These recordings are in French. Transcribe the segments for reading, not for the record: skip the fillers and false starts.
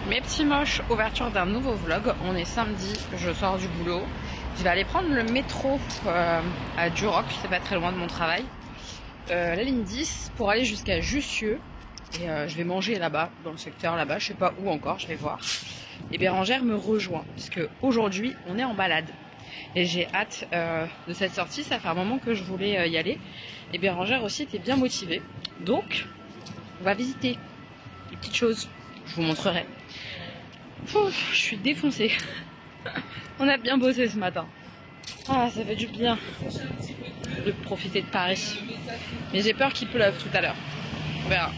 Mes petits moches, ouverture d'un nouveau vlog. On est samedi, je sors du boulot. Je vais aller prendre le métro à Duroc, c'est pas très loin de mon travail. La ligne 10 pour aller jusqu'à Jussieu. Et je vais manger là-bas, dans le secteur là-bas, je sais pas où encore, je vais voir. Et Bérangère me rejoint, puisque aujourd'hui on est en balade. Et j'ai hâte de cette sortie, ça fait un moment que je voulais y aller. Et Bérangère aussi était bien motivée. Donc, on va visiter des petites choses, je vous montrerai. Ouf, je suis défoncée. On a bien bossé ce matin. Ah, ça fait du bien de profiter de Paris. Mais j'ai peur qu'il pleuve tout à l'heure. On verra.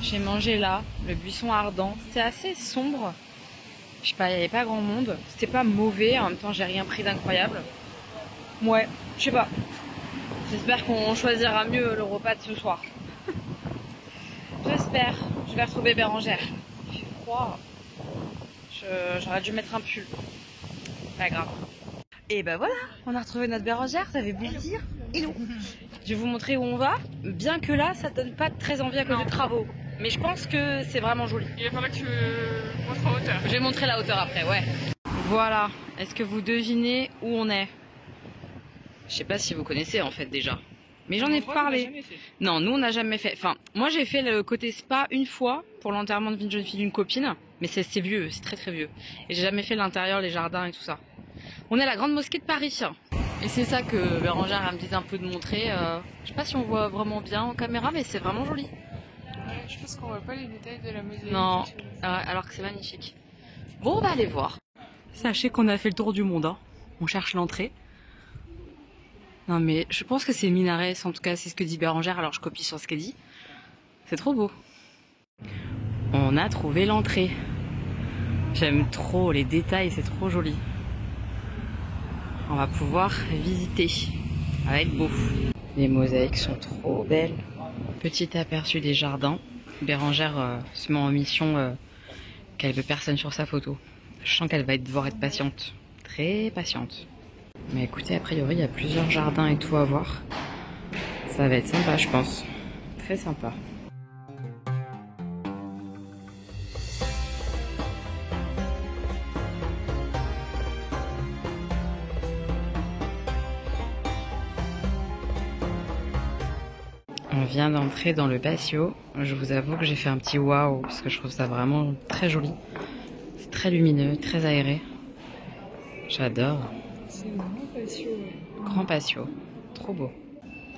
J'ai mangé là, le buisson ardent. C'était assez sombre. Je sais pas, il n'y avait pas grand monde. C'était pas mauvais, en même temps j'ai rien pris d'incroyable. Ouais, je sais pas. J'espère qu'on choisira mieux le repas de ce soir. J'espère. Je vais retrouver Bérangère. Il fait froid. J'aurais dû mettre un pull. Pas grave. Et bah voilà, on a retrouvé notre Bérangère, ça fait plaisir. Hello. Je vais vous montrer où on va. Bien que là, ça donne pas très envie à cause des travaux. Mais je pense que c'est vraiment joli. Il va falloir que tu montres en hauteur. Je vais montrer la hauteur après, ouais. Voilà. Est-ce que vous devinez où on est? Je sais pas si vous connaissez en fait déjà. Mais j'en ai parlé. Non, nous on n'a jamais fait. Enfin, moi j'ai fait le côté spa une fois pour l'enterrement de vie de jeune fille d'une copine. Mais c'est vieux, c'est très très vieux. Et j'ai jamais fait l'intérieur, les jardins et tout ça. On est à la grande mosquée de Paris. Et c'est ça que Bérangère elle me disait un peu de montrer. Je sais pas si on voit vraiment bien en caméra, mais c'est vraiment joli. Ouais, je pense qu'on voit pas les détails de la mosaïque. Non, alors que c'est magnifique. Bon, on va aller voir. Sachez qu'on a fait le tour du monde. Hein. On cherche l'entrée. Non mais je pense que c'est Minares, en tout cas c'est ce que dit Bérangère, alors je copie sur ce qu'elle dit. C'est trop beau. On a trouvé l'entrée. J'aime trop les détails, c'est trop joli. On va pouvoir visiter. Ça va être beau. Les mosaïques sont trop belles. Petit aperçu des jardins. Bérangère se met en mission qu'elle veut personne sur sa photo. Je sens qu'elle va devoir être patiente. Très patiente. Mais écoutez, a priori, il y a plusieurs jardins et tout à voir. Ça va être sympa, je pense. Très sympa. On vient d'entrer dans le patio. Je vous avoue que j'ai fait un petit waouh parce que je trouve ça vraiment très joli. C'est très lumineux, très aéré. J'adore. C'est un grand patio. Grand patio. Trop beau.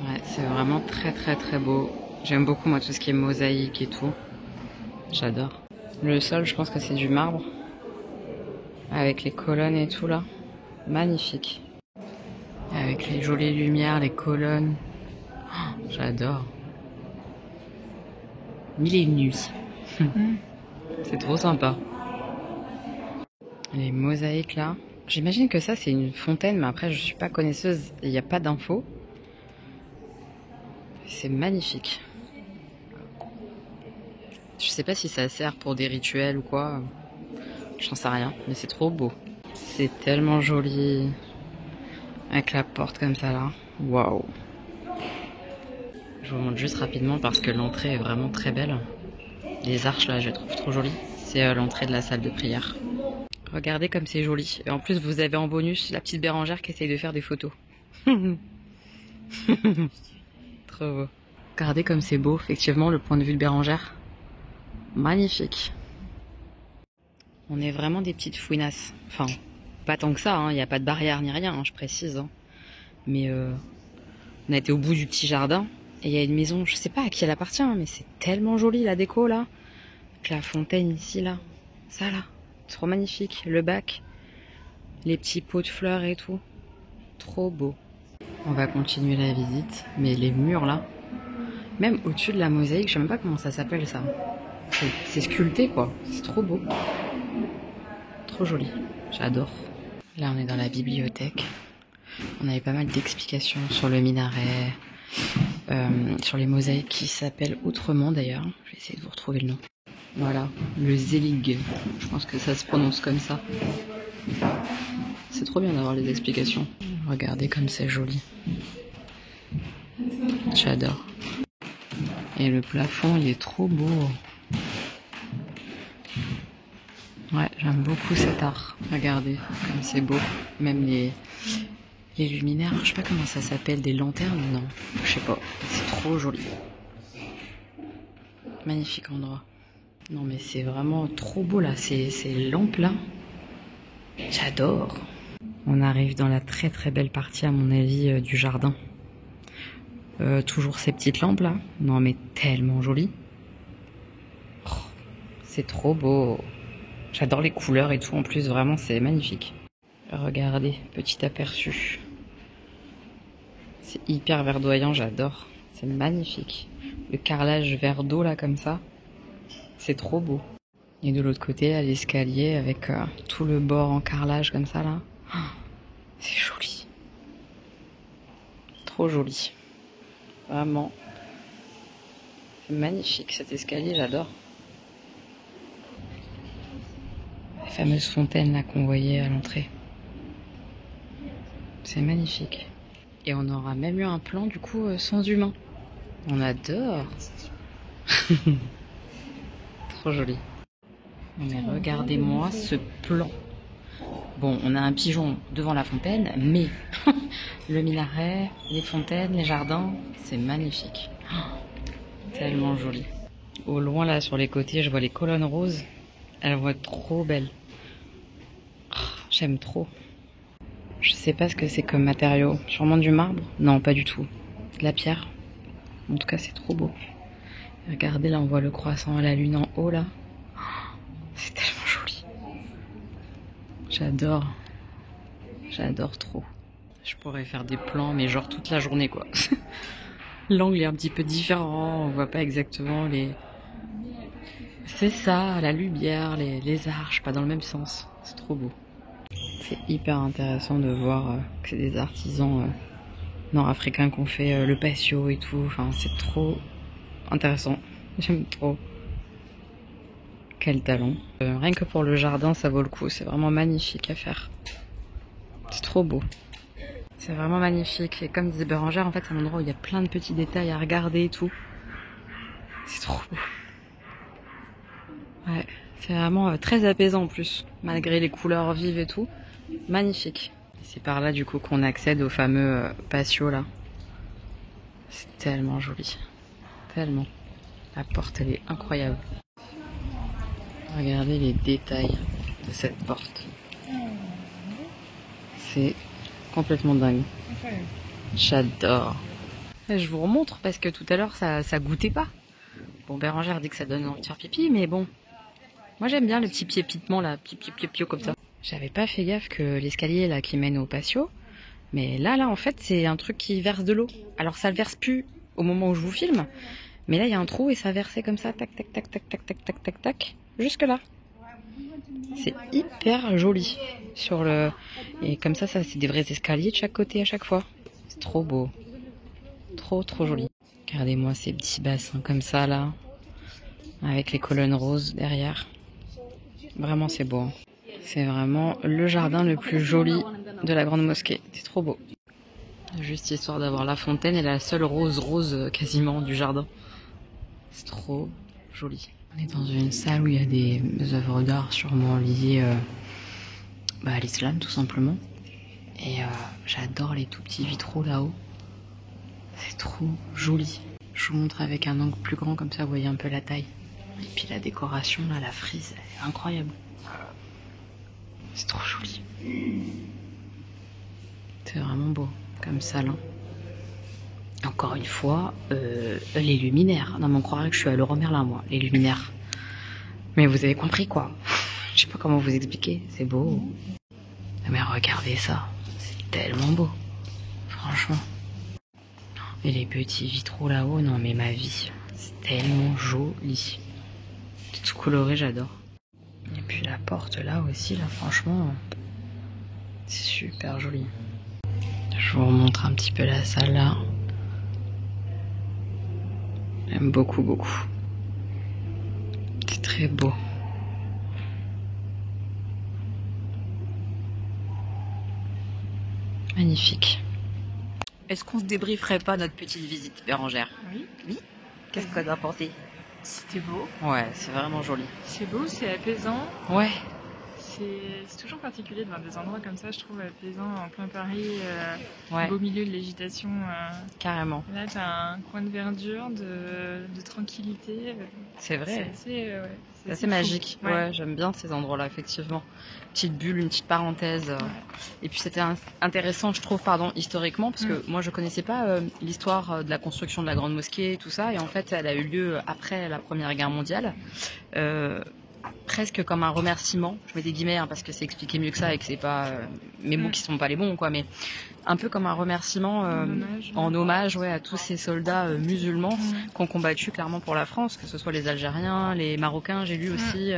Ouais, c'est vraiment très très très beau. J'aime beaucoup moi tout ce qui est mosaïque et tout. J'adore. Le sol, je pense que c'est du marbre. Avec les colonnes et tout là. Magnifique. Avec les jolies lumières, les colonnes. Oh, j'adore. Mille et une nuits. C'est trop sympa. Les mosaïques là. J'imagine que ça c'est une fontaine, mais après je suis pas connaisseuse, il n'y a pas d'infos. C'est magnifique. Je sais pas si ça sert pour des rituels ou quoi. J'en sais rien, mais c'est trop beau. C'est tellement joli. Avec la porte comme ça là. Waouh. Je vous montre juste rapidement parce que l'entrée est vraiment très belle. Les arches là, je les trouve trop jolies. C'est l'entrée de la salle de prière. Regardez comme c'est joli. Et en plus, vous avez en bonus la petite Bérangère qui essaye de faire des photos. Trop beau. Regardez comme c'est beau, effectivement, le point de vue de Bérangère. Magnifique. On est vraiment des petites fouinasses. Enfin, pas tant que ça, il n'y a pas de barrière ni rien, hein, je précise. Hein. Mais on a été au bout du petit jardin. Et il y a une maison, je sais pas à qui elle appartient, hein, mais c'est tellement joli la déco là. Avec la fontaine ici, là. Ça là. Trop magnifique, le bac, les petits pots de fleurs et tout, trop beau. On va continuer la visite, mais les murs là, même au-dessus de la mosaïque, je sais même pas comment ça s'appelle ça. C'est sculpté quoi, c'est trop beau. Trop joli, j'adore. Là on est dans la bibliothèque. On avait pas mal d'explications sur le minaret, sur les mosaïques qui s'appellent autrement d'ailleurs. Je vais essayer de vous retrouver le nom. Voilà, le Zelig. Je pense que ça se prononce comme ça. C'est trop bien d'avoir les explications. Regardez comme c'est joli. J'adore. Et le plafond, il est trop beau. Ouais, j'aime beaucoup cet art. Regardez comme c'est beau. Même les luminaires, je sais pas comment ça s'appelle, des lanternes, non, je sais pas. C'est trop joli. Magnifique endroit. Non mais c'est vraiment trop beau là, ces lampes là. J'adore. On arrive dans la très très belle partie à mon avis du jardin. Toujours ces petites lampes là. Non mais tellement jolies. Oh, c'est trop beau. J'adore les couleurs et tout en plus, vraiment c'est magnifique. Regardez, petit aperçu. C'est hyper verdoyant, j'adore. C'est magnifique. Le carrelage vert d'eau là comme ça. C'est trop beau. Et de l'autre côté, là, l'escalier avec tout le bord en carrelage comme ça là. Oh, c'est joli. Trop joli. Vraiment. C'est magnifique cet escalier, j'adore. La fameuse fontaine là qu'on voyait à l'entrée. C'est magnifique. Et on aura même eu un plan du coup sans humain. On adore. Trop joli. Mais regardez-moi ce plan. Bon, on a un pigeon devant la fontaine, mais le minaret, les fontaines, les jardins, c'est magnifique. Oh, tellement joli. Au loin là, sur les côtés, je vois les colonnes roses. Elles vont être trop belles. Oh, j'aime trop. Je sais pas ce que c'est comme matériau. Sûrement du marbre? Non, pas du tout. De la pierre. En tout cas, c'est trop beau. Regardez, là, on voit le croissant à la lune en haut, là. Oh, c'est tellement joli. J'adore. J'adore trop. Je pourrais faire des plans, mais genre toute la journée, quoi. L'angle est un petit peu différent. On voit pas exactement les... C'est ça, la lumière, les arches, pas dans le même sens. C'est trop beau. C'est hyper intéressant de voir que c'est des artisans nord-africains qui ont fait le patio et tout. Enfin, c'est trop intéressant. J'aime trop. Quel talent. Rien que pour le jardin, ça vaut le coup. C'est vraiment magnifique à faire. C'est trop beau. C'est vraiment magnifique. Et comme disait Bérangère, en fait, c'est un endroit où il y a plein de petits détails à regarder et tout. C'est trop beau. Ouais, c'est vraiment très apaisant en plus, malgré les couleurs vives et tout. Magnifique. C'est par là du coup qu'on accède au fameux patio là. C'est tellement joli. Tellement. La porte elle est incroyable. Regardez les détails de cette porte. C'est complètement dingue. J'adore. Je vous remontre parce que tout à l'heure ça goûtait pas. Bon, Bérangère dit que ça donne envie de faire pipi, mais bon. Moi j'aime bien le petit piépitement là, pipi comme ça. J'avais pas fait gaffe que l'escalier là qui mène au patio, mais là en fait c'est un truc qui verse de l'eau. Alors ça le verse plus au moment où je vous filme, mais là il y a un trou et ça versait comme ça, tac tac tac tac tac tac tac tac tac, jusque là. C'est hyper joli sur le et comme ça c'est des vrais escaliers de chaque côté à chaque fois. C'est trop beau, trop joli. Regardez-moi ces petits bassins comme ça là, avec les colonnes roses derrière. Vraiment c'est beau. Hein. C'est vraiment le jardin le plus joli de la grande mosquée. C'est trop beau. Juste histoire d'avoir la fontaine et la seule rose quasiment du jardin. C'est trop joli. On est dans une salle où il y a des œuvres d'art sûrement liées à l'islam tout simplement. Et j'adore les tout petits vitraux là-haut. C'est trop joli. Je vous montre avec un angle plus grand comme ça vous voyez un peu la taille. Et puis la décoration là, la frise, elle est incroyable. C'est trop joli. C'est vraiment beau comme salle. Hein. Encore une fois, les luminaires. Non mais on croirait que je suis à Leroy Merlin moi, les luminaires. Mais vous avez compris quoi. Je sais pas comment vous expliquer, c'est beau. Mais regardez ça, c'est tellement beau. Franchement. Et les petits vitraux là-haut, non mais ma vie. C'est tellement joli. C'est tout coloré, j'adore. Et puis la porte là aussi, là franchement, c'est super joli. Je vous remontre un petit peu la salle là. J'aime beaucoup, beaucoup. C'est très beau. Magnifique. Est-ce qu'on se débrieferait pas notre petite visite, Bérangère? Oui. Oui. Qu'est-ce qu'on a pensé? C'était beau. Ouais, c'est vraiment joli. C'est beau, c'est apaisant. Ouais. C'est toujours particulier de voir des endroits comme ça, je trouve, apaisants en plein Paris, Ouais. au beau milieu de l'agitation. Carrément. Là, tu as un coin de verdure, de tranquillité. C'est vrai. C'est C'est assez fou. magique. Ouais. Ouais, j'aime bien ces endroits-là, effectivement. Petite bulle, une petite parenthèse. Ouais. Et puis c'était intéressant, je trouve, historiquement, parce que moi je connaissais pas l'histoire de la construction de la grande mosquée, tout ça, et en fait elle a eu lieu après la Première Guerre mondiale. Presque comme un remerciement, je mets des guillemets parce que c'est expliqué mieux que ça et que c'est pas mes mots qui sont pas les bons quoi, mais un peu comme un remerciement en hommage à tous ces soldats musulmans qui ont combattu clairement pour la France, que ce soit les Algériens, les Marocains, j'ai lu aussi,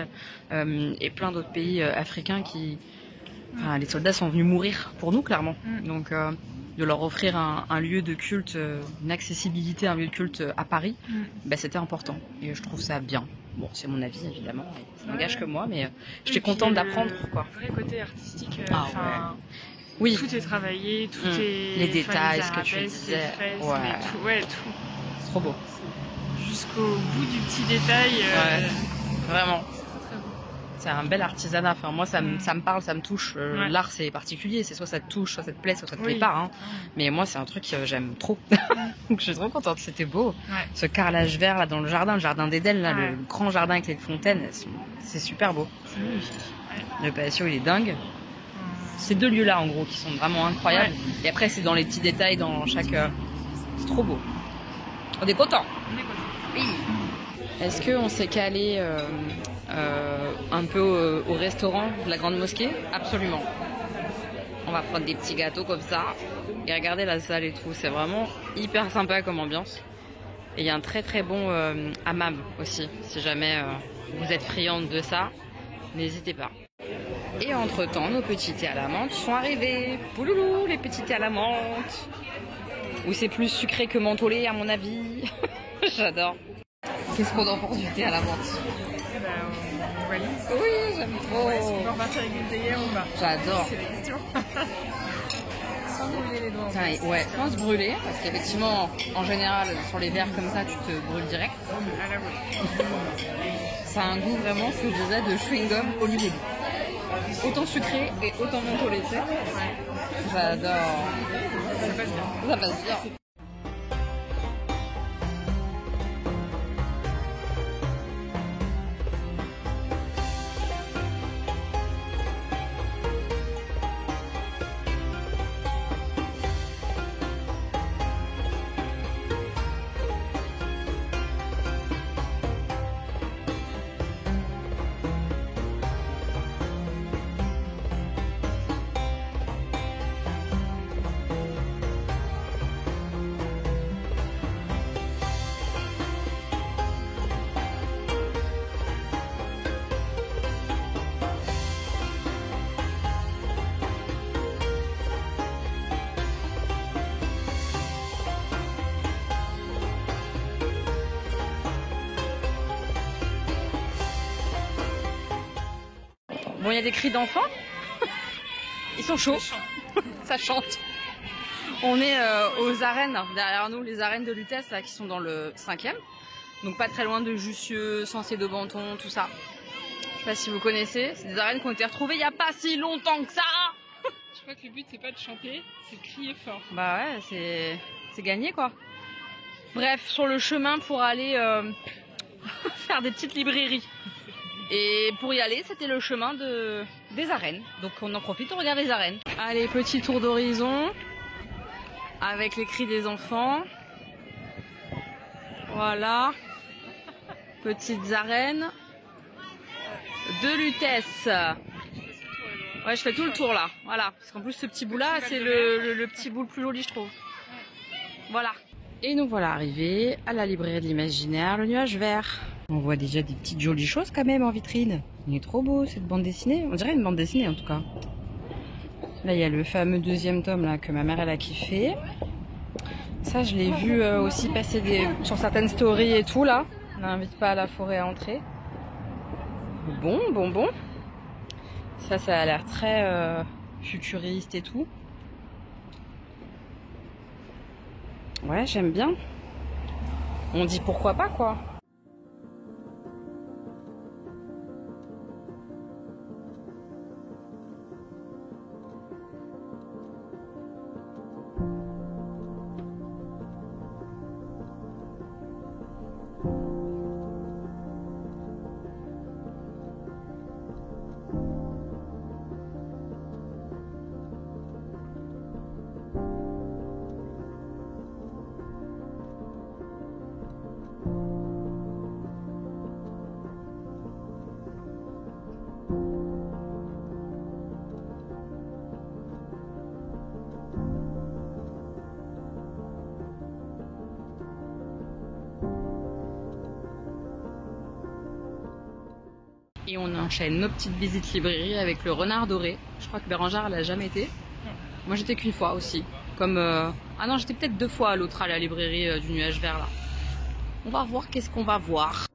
et plein d'autres pays africains qui, enfin, les soldats sont venus mourir pour nous clairement, donc de leur offrir un lieu de culte, une accessibilité, un lieu de culte à Paris, c'était important et je trouve ça bien. Bon, c'est mon avis évidemment, ça n'engage que moi, mais j'étais contente d'apprendre quoi. Le vrai côté artistique, oui. Tout est travaillé, tout est... Les détails, ce que tu arabesques, disais. les fresques, Ouais. tout. C'est trop beau. Jusqu'au bout du petit détail. Vraiment. C'est très beau. C'est un bel artisanat. Enfin, moi, ça me parle, ça me touche. L'art, c'est particulier. C'est soit ça te touche, soit ça te plaît, soit ça te plaît pas. Hein. Mais moi, c'est un truc que j'aime trop. Donc, je suis trop contente. C'était beau. Ouais. Ce carrelage vert là dans le jardin d'Éden, là, le grand jardin avec les fontaines, c'est super beau. C'est magnifique. Ouais. Le patio, il est dingue. Ces deux lieux-là, en gros, qui sont vraiment incroyables. Et après, c'est dans les petits détails, dans chaque... C'est trop beau. On est content. On est content. Oui. Est-ce qu'on s'est calé un peu au restaurant de la Grande Mosquée? Absolument. On va prendre des petits gâteaux comme ça. Et regarder la salle et tout. C'est vraiment hyper sympa comme ambiance. Et il y a un très très bon hammam aussi. Si jamais vous êtes friande de ça, n'hésitez pas. Et entre temps, nos petits thés à la menthe sont arrivés. Pouloulou, les petits thés à la menthe. Ou c'est plus sucré que mentholé à mon avis. J'adore. Qu'est-ce qu'on en pense du thé à la menthe? On valide. Oui, j'aime trop. Est-ce qu'on va repartir avec une théière ou pas? J'adore. C'est la question. Sans brûler les doigts. Ouais, sans se brûler, parce qu'effectivement, en général, sur les verres comme ça, tu te brûles direct. À la bouche. Ça a un goût vraiment, ce que je disais, de chewing-gum olive. Autant sucré et autant mentholé, tu sais. J'adore. Ça passe bien. Ça passe bien. Bon, il y a des cris d'enfants. Ils sont chauds. Ça chante. On est aux arènes, derrière nous, les arènes de Lutèce, là, qui sont dans le 5e. Donc pas très loin de Jussieu, Sancier-de-Banton, tout ça. Je sais pas si vous connaissez. C'est des arènes qui ont été retrouvées il n'y a pas si longtemps que ça. Je crois que le but, c'est pas de chanter, c'est de crier fort. Bah ouais, c'est gagné, quoi. Bref, sur le chemin pour aller faire des petites librairies. Et pour y aller, c'était le chemin des arènes. Donc on en profite, on regarde les arènes. Allez, petit tour d'horizon. Avec les cris des enfants. Voilà. Petites arènes. De Lutèce. Ouais, je fais tout le tour là. Voilà. Parce qu'en plus, ce petit bout là, c'est le petit bout le plus joli, je trouve. Voilà. Et nous voilà arrivés à la librairie de l'imaginaire, le nuage vert. On voit déjà des petites jolies choses quand même en vitrine. Il est trop beau cette bande dessinée. On dirait une bande dessinée en tout cas. Là, il y a le fameux deuxième tome là, que ma mère elle a kiffé. Ça, je l'ai vu aussi passer sur certaines stories et tout là. N'invite pas à la forêt à entrer. Bon. Ça a l'air très futuriste et tout. Ouais, j'aime bien. On dit pourquoi pas quoi. Et on enchaîne nos petites visites librairie avec le Renard Doré. Je crois que Bérangère elle a jamais été. Moi j'étais qu'une fois aussi. Comme ah non, j'étais peut-être 2 fois à l'autre à la librairie du Nuage Vert là. On va voir qu'est-ce qu'on va voir.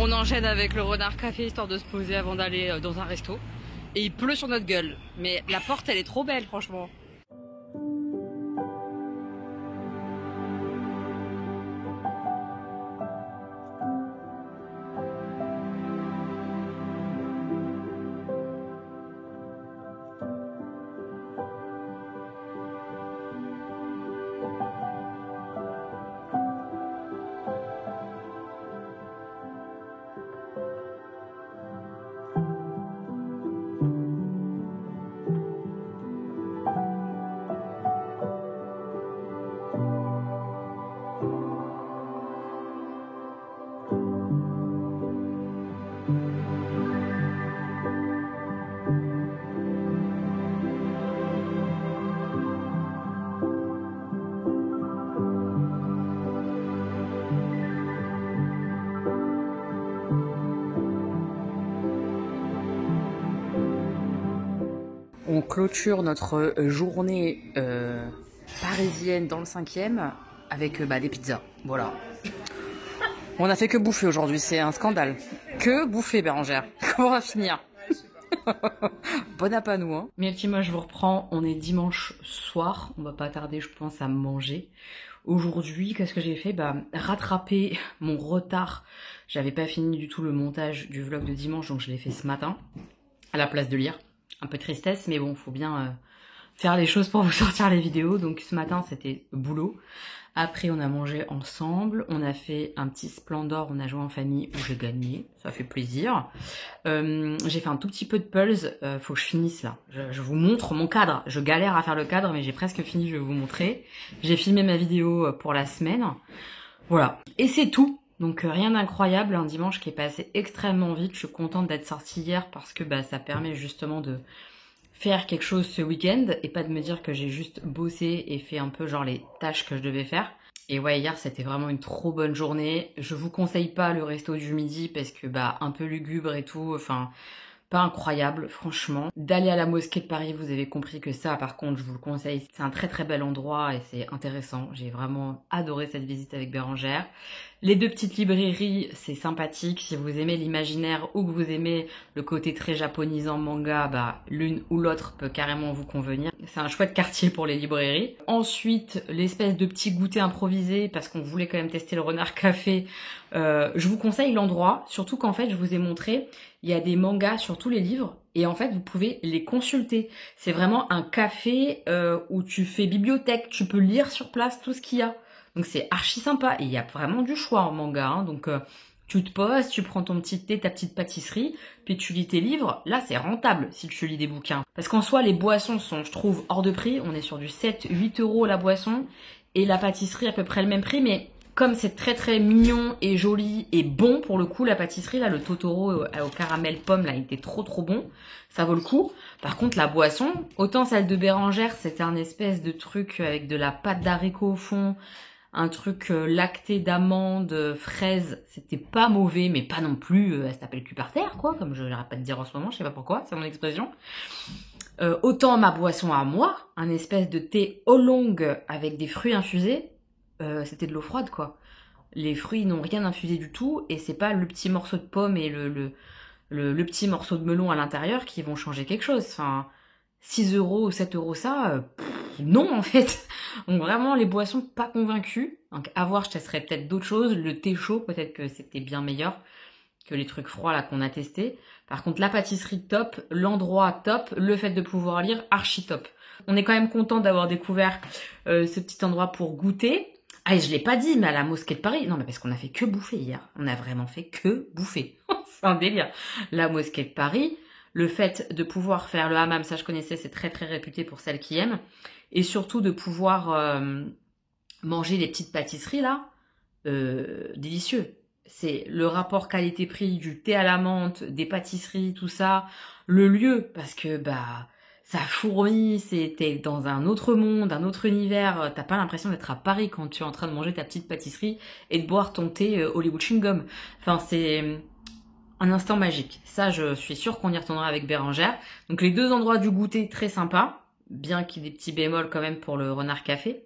On enchaîne avec le Renard Café histoire de se poser avant d'aller dans un resto. Et il pleut sur notre gueule. Mais la porte elle est trop belle franchement. On clôture notre journée parisienne dans le 5e avec des pizzas. Voilà. On a fait que bouffer aujourd'hui, c'est un scandale. Que bouffer, Bérangère. Comment on va finir? Bon appétit à nous, hein. Mes petits, moi je vous reprends. On est dimanche soir. On va pas tarder, je pense, à manger. Aujourd'hui, qu'est-ce que j'ai fait? Rattraper mon retard. J'avais pas fini du tout le montage du vlog de dimanche, donc je l'ai fait ce matin à la place de lire. Un peu tristesse, mais bon, faut bien faire les choses pour vous sortir les vidéos. Donc ce matin, c'était boulot. Après, on a mangé ensemble. On a fait un petit Splendor. On a joué en famille où j'ai gagné. Ça fait plaisir. J'ai fait un tout petit peu de pulse. Faut que je finisse là. Je vous montre mon cadre. Je galère à faire le cadre, mais j'ai presque fini. Je vais vous montrer. J'ai filmé ma vidéo pour la semaine. Voilà. Et c'est tout. Donc rien d'incroyable, un dimanche qui est passé extrêmement vite. Je suis contente d'être sortie hier parce que ça permet justement de faire quelque chose ce week-end et pas de me dire que j'ai juste bossé et fait un peu genre les tâches que je devais faire. Et ouais, hier c'était vraiment une trop bonne journée. Je vous conseille pas le resto du midi parce que un peu lugubre et tout, enfin pas incroyable franchement. D'aller à la mosquée de Paris, vous avez compris que ça par contre je vous le conseille, c'est un très très bel endroit et c'est intéressant. J'ai vraiment adoré cette visite avec Bérangère. Les deux petites librairies, c'est sympathique. Si vous aimez l'imaginaire ou que vous aimez le côté très japonisant manga, l'une ou l'autre peut carrément vous convenir. C'est un chouette quartier pour les librairies. Ensuite, l'espèce de petit goûter improvisé, parce qu'on voulait quand même tester le Renard Café. Je vous conseille l'endroit, surtout qu'en fait, je vous ai montré, il y a des mangas sur tous les livres. Et en fait, vous pouvez les consulter. C'est vraiment un café où tu fais bibliothèque. Tu peux lire sur place tout ce qu'il y a. Donc c'est archi sympa et il y a vraiment du choix en manga. Hein. Donc tu te poses, tu prends ton petit thé, ta petite pâtisserie, puis tu lis tes livres. Là c'est rentable si tu lis des bouquins. Parce qu'en soi les boissons sont, je trouve, hors de prix. On est sur du 7-8 € la boisson et la pâtisserie à peu près le même prix. Mais comme c'est très très mignon et joli et bon pour le coup, la pâtisserie, là le Totoro au caramel pomme, là il était trop trop bon. Ça vaut le coup. Par contre la boisson, autant celle de Bérangère c'était un espèce de truc avec de la pâte d'haricot au fond, un truc lacté d'amande, fraise, c'était pas mauvais, mais pas non plus, elle se tape le cul par terre, quoi, comme je n'arrête pas de dire en ce moment, je sais pas pourquoi, c'est mon expression. Autant ma boisson à moi, un espèce de thé oolong avec des fruits infusés, c'était de l'eau froide, quoi. Les fruits n'ont rien infusé du tout, et c'est pas le petit morceau de pomme et le petit morceau de melon à l'intérieur qui vont changer quelque chose. Enfin, 6 € ou 7 € ça, non en fait. Donc vraiment les boissons pas convaincues. Donc à voir, je testerai peut-être d'autres choses. Le thé chaud, peut-être que c'était bien meilleur que les trucs froids là qu'on a testés. Par contre la pâtisserie top, l'endroit top, le fait de pouvoir lire archi top. On est quand même content d'avoir découvert ce petit endroit pour goûter. Ah et je l'ai pas dit, mais à la mosquée de Paris, non mais parce qu'on a fait que bouffer hier. On a vraiment fait que bouffer. C'est un délire. La mosquée de Paris, le fait de pouvoir faire le hammam, ça je connaissais, c'est très très réputé pour celles qui aiment. Et surtout de pouvoir manger les petites pâtisseries là, délicieux. C'est le rapport qualité-prix du thé à la menthe, des pâtisseries, tout ça, le lieu, parce que ça fourmille, t'es dans un autre monde, un autre univers, t'as pas l'impression d'être à Paris quand tu es en train de manger ta petite pâtisserie et de boire ton thé Hollywood Chewing Gum. Enfin c'est un instant magique. Ça je suis sûre qu'on y retournera avec Bérangère. Donc les deux endroits du goûter très sympas, bien qu'il y ait des petits bémols quand même pour le Renard Café.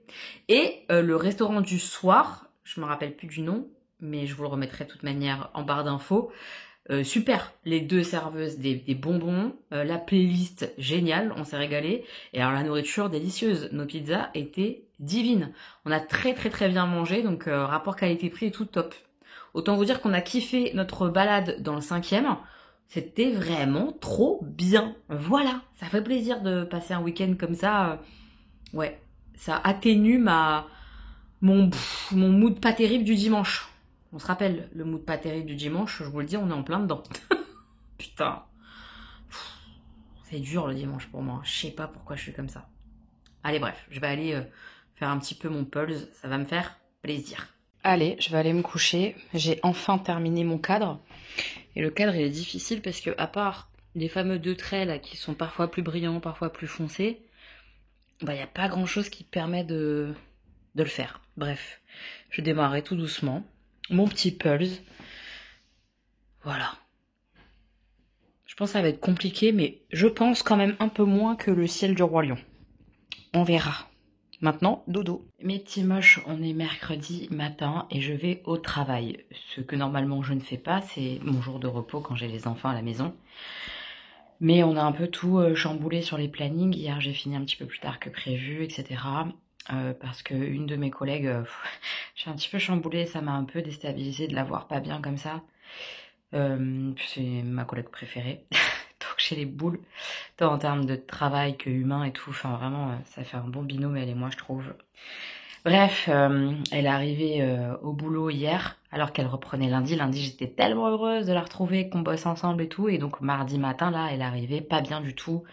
Et le restaurant du soir, je me rappelle plus du nom, mais je vous le remettrai de toute manière en barre d'infos. Super, les deux serveuses, des bonbons, la playlist géniale, on s'est régalé. Et alors la nourriture délicieuse, nos pizzas étaient divines. On a très très très bien mangé, donc rapport qualité-prix est tout top. Autant vous dire qu'on a kiffé notre balade dans le 5e. C'était vraiment trop bien. Voilà, ça fait plaisir de passer un week-end comme ça. Ouais, ça atténue mon mood pas terrible du dimanche. On se rappelle, le mood pas terrible du dimanche, je vous le dis, on est en plein dedans. Putain. C'est dur le dimanche pour moi. Je sais pas pourquoi je suis comme ça. Allez, bref, je vais aller faire un petit peu mon pulse. Ça va me faire plaisir. Allez, je vais aller me coucher. J'ai enfin terminé mon cadre. Et le cadre, il est difficile parce que, à part les fameux 2 traits là, qui sont parfois plus brillants, parfois plus foncés, il n'y a pas grand chose qui permet de le faire. Bref, je démarrerai tout doucement. Mon petit pulse. Voilà. Je pense que ça va être compliqué, mais je pense quand même un peu moins que le ciel du Roi Lion. On verra. Maintenant, dodo. Mes petits moches, on est mercredi matin et je vais au travail. Ce que normalement je ne fais pas, c'est mon jour de repos quand j'ai les enfants à la maison. Mais on a un peu tout chamboulé sur les plannings. Hier, j'ai fini un petit peu plus tard que prévu, etc. Parce que une de mes collègues, j'ai un petit peu chamboulé, ça m'a un peu déstabilisée de la voir pas bien comme ça. C'est ma collègue préférée. Donc j'ai les boules, tant en termes de travail que humain et tout. Enfin vraiment, ça fait un bon binôme elle et moi je trouve. Bref, elle est arrivée au boulot hier, alors qu'elle reprenait lundi. Lundi j'étais tellement heureuse de la retrouver, qu'on bosse ensemble et tout. Et donc mardi matin là, elle est arrivée pas bien du tout.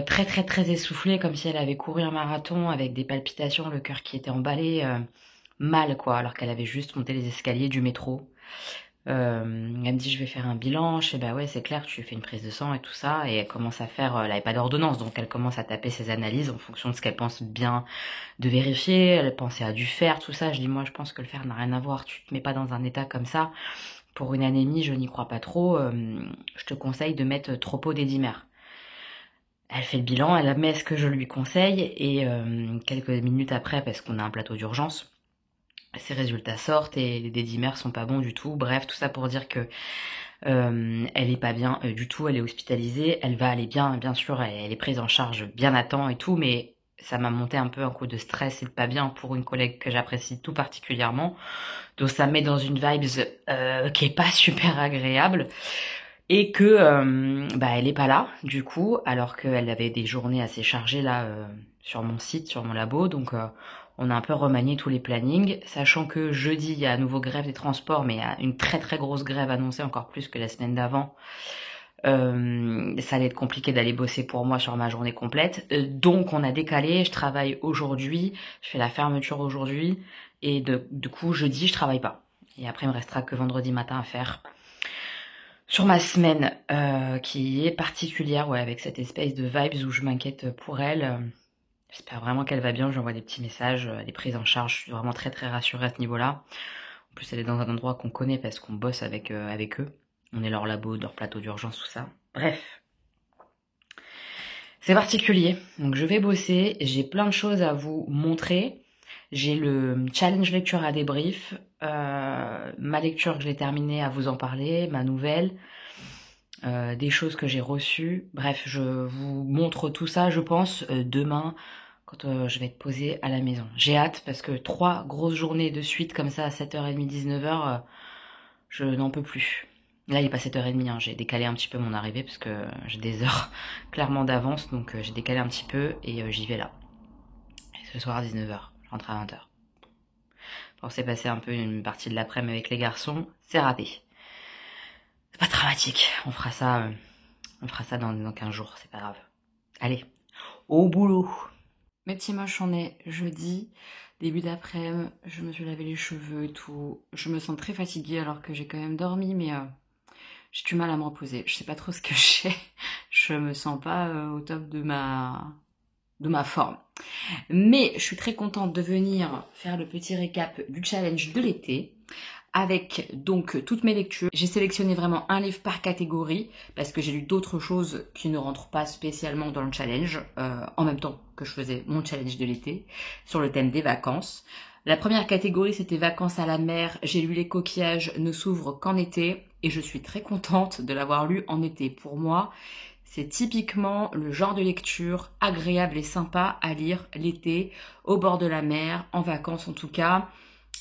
Très très très essoufflée, comme si elle avait couru un marathon avec des palpitations, le cœur qui était emballé, mal quoi, alors qu'elle avait juste monté les escaliers du métro. Elle me dit je vais faire un bilan, je fais bah ouais c'est clair tu fais une prise de sang et tout ça et elle commence à faire, elle avait pas d'ordonnance donc elle commence à taper ses analyses en fonction de ce qu'elle pense bien de vérifier, elle pensait à du fer tout ça, je dis moi je pense que le fer n'a rien à voir, tu te mets pas dans un état comme ça, pour une anémie je n'y crois pas trop, je te conseille de mettre trop d'édimère. Elle fait le bilan, elle met ce que je lui conseille et quelques minutes après parce qu'on a un plateau d'urgence, ses résultats sortent et les dédimères sont pas bons du tout. Bref, tout ça pour dire que elle est pas bien du tout, elle est hospitalisée, elle va aller bien, bien sûr, elle est prise en charge bien à temps et tout, mais ça m'a monté un peu un coup de stress et de pas bien pour une collègue que j'apprécie tout particulièrement. Donc ça me met dans une vibes qui est pas super agréable et que elle est pas là du coup, alors qu'elle avait des journées assez chargées là sur mon site, sur mon labo, donc on a un peu remanié tous les plannings, sachant que jeudi, il y a à nouveau grève des transports, mais il y a une très très grosse grève annoncée, encore plus que la semaine d'avant. Ça allait être compliqué d'aller bosser pour moi sur ma journée complète. Donc on a décalé, je travaille aujourd'hui, je fais la fermeture aujourd'hui, et du coup jeudi, je travaille pas. Et après, il me restera que vendredi matin à faire. Sur ma semaine, qui est particulière, ouais, avec cette espèce de vibes où je m'inquiète pour elle. J'espère vraiment qu'elle va bien, je lui envoie des petits messages, elle est prise en charge, je suis vraiment très très rassurée à ce niveau-là. En plus elle est dans un endroit qu'on connaît parce qu'on bosse avec eux. On est leur labo, leur plateau d'urgence, tout ça. Bref. C'est particulier, donc je vais bosser, j'ai plein de choses à vous montrer. J'ai le challenge lecture à débrief, ma lecture que je l'ai terminée à vous en parler, ma nouvelle, des choses que j'ai reçues. Bref, je vous montre tout ça, je pense, demain, quand je vais être posée à la maison. J'ai hâte parce que 3 grosses journées de suite comme ça à 7h30, 19h, je n'en peux plus. Là il est pas 7h30, hein, j'ai décalé un petit peu mon arrivée parce que j'ai des heures clairement d'avance, donc j'ai décalé un petit peu et j'y vais là. Et ce soir à 19h, je rentre à 20h. Pour s'est passé un peu une partie de l'après-midi avec les garçons, c'est raté. C'est pas dramatique, on fera ça dans 15 jours, c'est pas grave. Allez, au boulot. Mes petits moches, on est jeudi, début d'après-midi, je me suis lavé les cheveux et tout. Je me sens très fatiguée alors que j'ai quand même dormi, mais j'ai du mal à me reposer. Je sais pas trop ce que j'ai. Je me sens pas au top de ma forme. Mais je suis très contente de venir faire le petit récap du challenge de l'été. Avec donc toutes mes lectures. J'ai sélectionné vraiment un livre par catégorie parce que j'ai lu d'autres choses qui ne rentrent pas spécialement dans le challenge en même temps que je faisais mon challenge de l'été sur le thème des vacances. La première catégorie c'était vacances à la mer. J'ai lu Les coquillages ne s'ouvrent qu'en été et je suis très contente de l'avoir lu en été. Pour moi, c'est typiquement le genre de lecture agréable et sympa à lire l'été, au bord de la mer, en vacances en tout cas.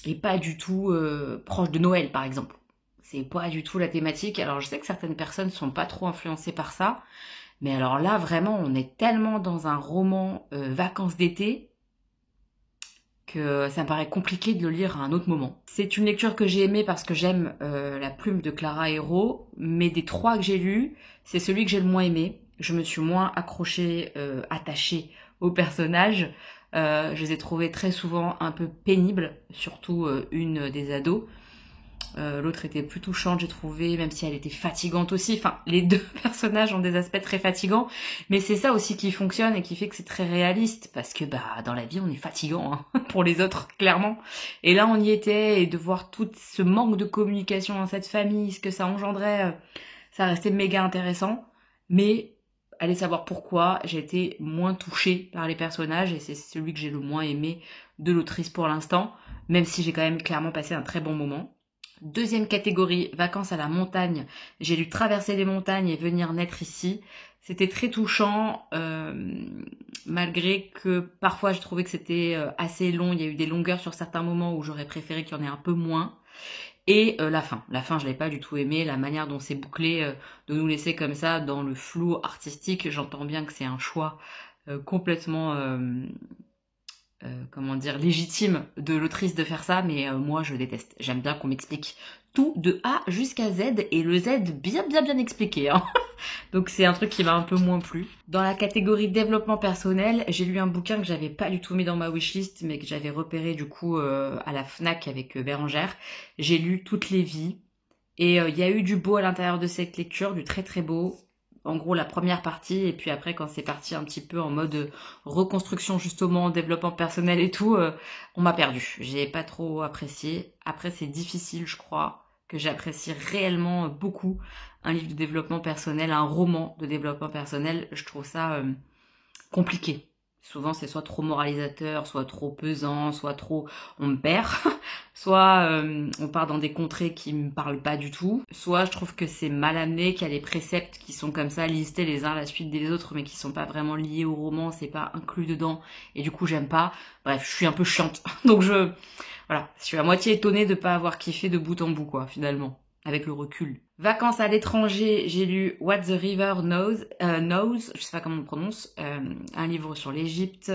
Et pas du tout proche de Noël par exemple. C'est pas du tout la thématique. Alors je sais que certaines personnes sont pas trop influencées par ça, mais alors là vraiment on est tellement dans un roman vacances d'été que ça me paraît compliqué de le lire à un autre moment. C'est une lecture que j'ai aimée parce que j'aime la plume de Clara Hérault, mais des 3 que j'ai lus, c'est celui que j'ai le moins aimé. Je me suis moins accrochée, attachée aux personnages. Je les ai trouvés très souvent un peu pénibles, surtout une des ados. L'autre était plus touchante, j'ai trouvé, même si elle était fatigante aussi. Enfin, les 2 personnages ont des aspects très fatigants, mais c'est ça aussi qui fonctionne et qui fait que c'est très réaliste, parce que dans la vie on est fatigant hein, pour les autres, clairement. Et là on y était, et de voir tout ce manque de communication dans cette famille, ce que ça engendrait, ça restait méga intéressant, mais allez savoir pourquoi, j'ai été moins touchée par les personnages et c'est celui que j'ai le moins aimé de l'autrice pour l'instant, même si j'ai quand même clairement passé un très bon moment. Deuxième catégorie, vacances à la montagne. J'ai lu Traverser les montagnes et venir naître ici. C'était très touchant, malgré que parfois je trouvais que c'était assez long. Il y a eu des longueurs sur certains moments où j'aurais préféré qu'il y en ait un peu moins. Et la fin je l'ai pas du tout aimé, la manière dont c'est bouclé, de nous laisser comme ça dans le flou artistique. J'entends bien que c'est un choix complètement, comment dire, légitime de l'autrice de faire ça, mais moi je déteste. J'aime bien qu'on m'explique tout de A jusqu'à Z, et le Z bien expliqué, hein. Donc c'est un truc qui m'a un peu moins plu. Dans la catégorie développement personnel, j'ai lu un bouquin que j'avais pas du tout mis dans ma wishlist, mais que j'avais repéré du coup à la Fnac avec Bérangère. J'ai lu Toutes les vies, Et il y a eu du beau à l'intérieur de cette lecture, du très très beau. En gros, la première partie, et puis après, quand c'est parti un petit peu en mode reconstruction, justement, développement personnel et tout, on m'a perdu. J'ai pas trop apprécié. Après, c'est difficile, je crois, que j'apprécie réellement beaucoup un livre de développement personnel, un roman de développement personnel. Je trouve ça compliqué. Souvent, c'est soit trop moralisateur, soit trop pesant, soit trop on me perd, soit on part dans des contrées qui me parlent pas du tout, soit je trouve que c'est mal amené, qu'il y a des préceptes qui sont comme ça listés les uns à la suite des autres, mais qui sont pas vraiment liés au roman, c'est pas inclus dedans, et du coup j'aime pas. Bref, je suis un peu chiante, donc voilà, je suis à moitié étonnée de pas avoir kiffé de bout en bout, quoi, finalement, avec le recul. Vacances à l'étranger, j'ai lu What the River Knows, je sais pas comment on le prononce, un livre sur l'Égypte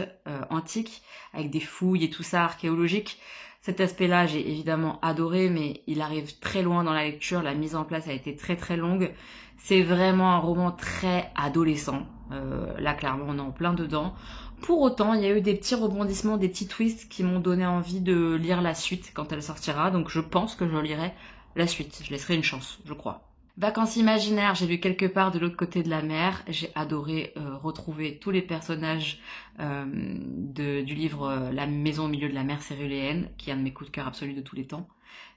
antique, avec des fouilles et tout ça, archéologique. Cet aspect-là, j'ai évidemment adoré, mais il arrive très loin dans la lecture, la mise en place a été très très longue. C'est vraiment un roman très adolescent, là clairement on est en plein dedans. Pour autant, il y a eu des petits rebondissements, des petits twists qui m'ont donné envie de lire la suite quand elle sortira, donc je pense que je lirai la suite, je laisserai une chance, je crois. Vacances imaginaires, j'ai lu quelque part de l'autre côté de la mer. J'ai adoré retrouver tous les personnages du livre La maison au milieu de la mer céruléenne, qui est un de mes coups de cœur absolus de tous les temps.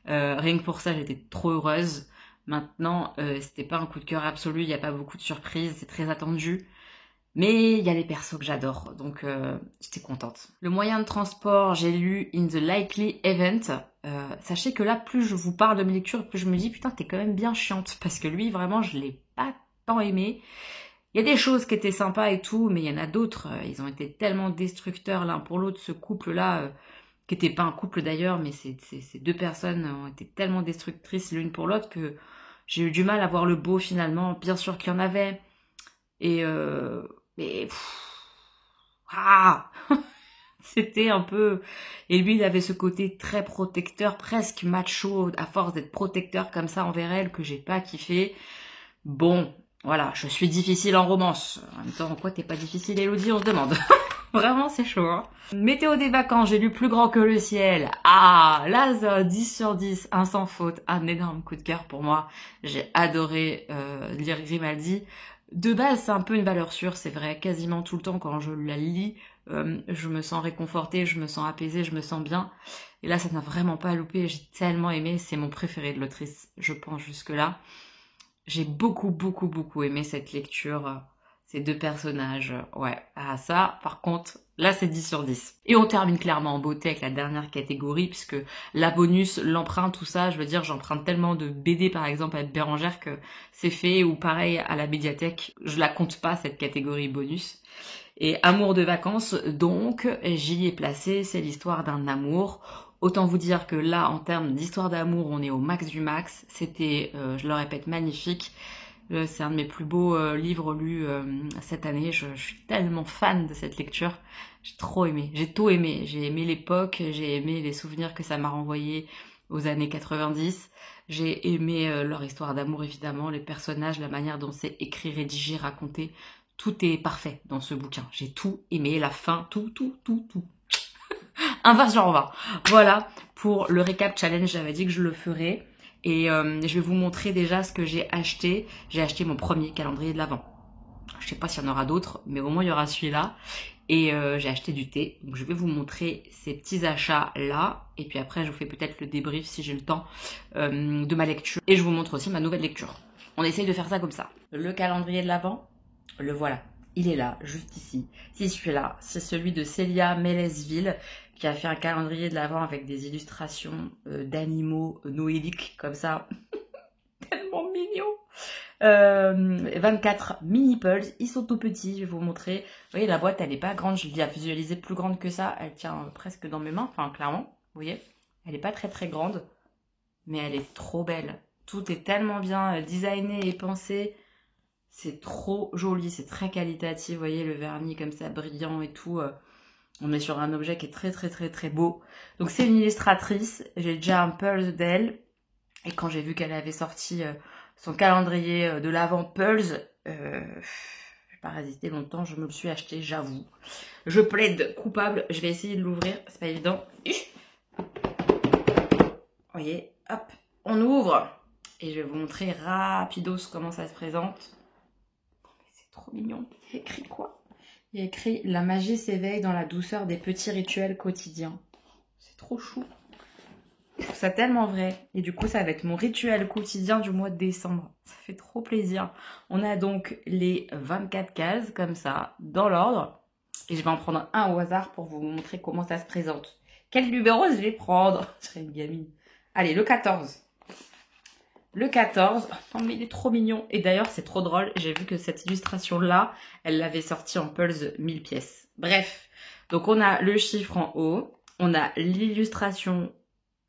Rien que pour ça, j'étais trop heureuse. Maintenant, c'était pas un coup de cœur absolu, il n'y a pas beaucoup de surprises, c'est très attendu. Mais il y a les persos que j'adore, donc j'étais contente. Le moyen de transport, j'ai lu In the Likely Event. Sachez que là, plus je vous parle de mes lectures, plus je me dis, putain, t'es quand même bien chiante. Parce que lui, vraiment, je l'ai pas tant aimé. Il y a des choses qui étaient sympas et tout, mais il y en a d'autres. Ils ont été tellement destructeurs l'un pour l'autre, ce couple-là, qui était pas un couple d'ailleurs, mais ces deux personnes ont été tellement destructrices l'une pour l'autre que j'ai eu du mal à voir le beau finalement. Bien sûr qu'il y en avait. Mais c'était un peu... Et lui, il avait ce côté très protecteur, presque macho, à force d'être protecteur comme ça envers elle, que j'ai pas kiffé. Bon, voilà, je suis difficile en romance. En même temps, en quoi t'es pas difficile, Elodie, on se demande. Vraiment, c'est chaud, hein. Météo des vacances, j'ai lu Plus grand que le ciel. Ah, là, 10 sur 10, un sans faute, un énorme coup de cœur pour moi. J'ai adoré lire Grimaldi. De base, c'est un peu une valeur sûre, c'est vrai. Quasiment tout le temps, quand je la lis, je me sens réconfortée, je me sens apaisée, je me sens bien. Et là, ça n'a vraiment pas loupé. J'ai tellement aimé. C'est mon préféré de l'autrice, je pense, jusque-là. J'ai beaucoup, beaucoup, beaucoup aimé cette lecture. Ces deux personnages, ouais. Ah ça, par contre, là c'est 10 sur 10. Et on termine clairement en beauté avec la dernière catégorie, puisque la bonus, l'emprunt, tout ça, je veux dire, j'emprunte tellement de BD par exemple à Bérangère que c'est fait, ou pareil à la médiathèque, je la compte pas cette catégorie bonus. Et amour de vacances, donc, j'y ai placé, c'est l'histoire d'un amour. Autant vous dire que là, en termes d'histoire d'amour, on est au max du max. C'était, je le répète, magnifique. C'est un de mes plus beaux livres lus cette année. Je suis tellement fan de cette lecture. J'ai trop aimé. J'ai tout aimé. J'ai aimé l'époque. J'ai aimé les souvenirs que ça m'a renvoyé aux années 90. J'ai aimé leur histoire d'amour, évidemment. Les personnages, la manière dont c'est écrit, rédigé, raconté. Tout est parfait dans ce bouquin. J'ai tout aimé. La fin, tout. Un 20 sur 20. Voilà pour le récap challenge. J'avais dit que je le ferais. Et je vais vous montrer déjà ce que j'ai acheté. J'ai acheté mon premier calendrier de l'Avent. Je sais pas s'il y en aura d'autres, mais au moins il y aura celui-là. Et j'ai acheté du thé. Donc je vais vous montrer ces petits achats-là. Et puis après, je vous fais peut-être le débrief si j'ai le temps de ma lecture. Et je vous montre aussi ma nouvelle lecture. On essaye de faire ça comme ça. Le calendrier de l'Avent, le voilà. Il est là, juste ici. C'est celui-là. C'est celui de Célia Mélesville, qui a fait un calendrier de l'Avent avec des illustrations d'animaux noéliques, comme ça. Tellement mignon. 24 mini pulls, ils sont tout petits, je vais vous montrer. Vous voyez, la boîte, elle n'est pas grande, je l'ai visualisée plus grande que ça. Elle tient presque dans mes mains, enfin, clairement, vous voyez. Elle n'est pas très très grande, mais elle est trop belle. Tout est tellement bien designé et pensé. C'est trop joli, c'est très qualitatif. Vous voyez, le vernis comme ça, brillant et tout. On est sur un objet qui est très très très très beau. Donc c'est une illustratrice. J'ai déjà un Pulse d'elle. Et quand j'ai vu qu'elle avait sorti son calendrier de l'Avent Pulse, je n'ai pas résisté longtemps, je me le suis acheté, j'avoue. Je plaide coupable, je vais essayer de l'ouvrir, c'est pas évident. Vous voyez, hop, on ouvre. Et je vais vous montrer rapidos comment ça se présente. C'est trop mignon. Il y a écrit quoi? Il y a écrit « La magie s'éveille dans la douceur des petits rituels quotidiens ». C'est trop chou. Je trouve ça tellement vrai. Et du coup, ça va être mon rituel quotidien du mois de décembre. Ça fait trop plaisir. On a donc les 24 cases, comme ça, dans l'ordre. Et je vais en prendre un au hasard pour vous montrer comment ça se présente. Quel numéro je vais prendre? Je serais une gamine. Allez, le 14. Le 14. Oh, mais il est trop mignon. Et d'ailleurs, c'est trop drôle. J'ai vu que cette illustration-là, elle l'avait sortie en Pulse 1000 pièces. Bref. Donc, on a le chiffre en haut. On a l'illustration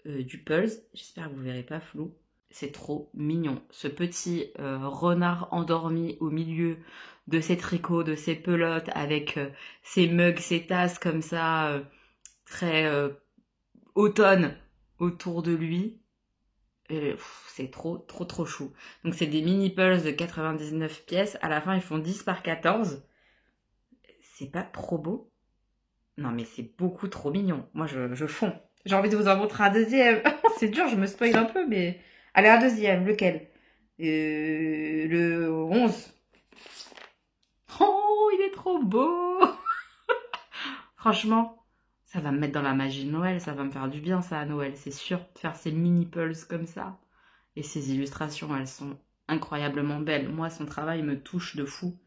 du Pulse. J'espère que vous ne verrez pas flou. C'est trop mignon. Ce petit renard endormi au milieu de ses tricots, de ses pelotes, avec ses mugs, ses tasses comme ça, très automne autour de lui. C'est trop chou. Donc c'est des mini Pulse de 99 pièces. À la fin, ils font 10 par 14. C'est pas trop beau? Non, mais c'est beaucoup trop mignon. Moi, je fonds. J'ai envie de vous en montrer un deuxième. C'est dur, je me spoil un peu, mais... Allez, un deuxième. Lequel? Le 11. Oh, il est trop beau. Franchement, ça va me mettre dans la magie de Noël. Ça va me faire du bien, ça, à Noël. C'est sûr, de faire ces mini pulses comme ça. Et ces illustrations, elles sont incroyablement belles. Moi, son travail me touche de fou.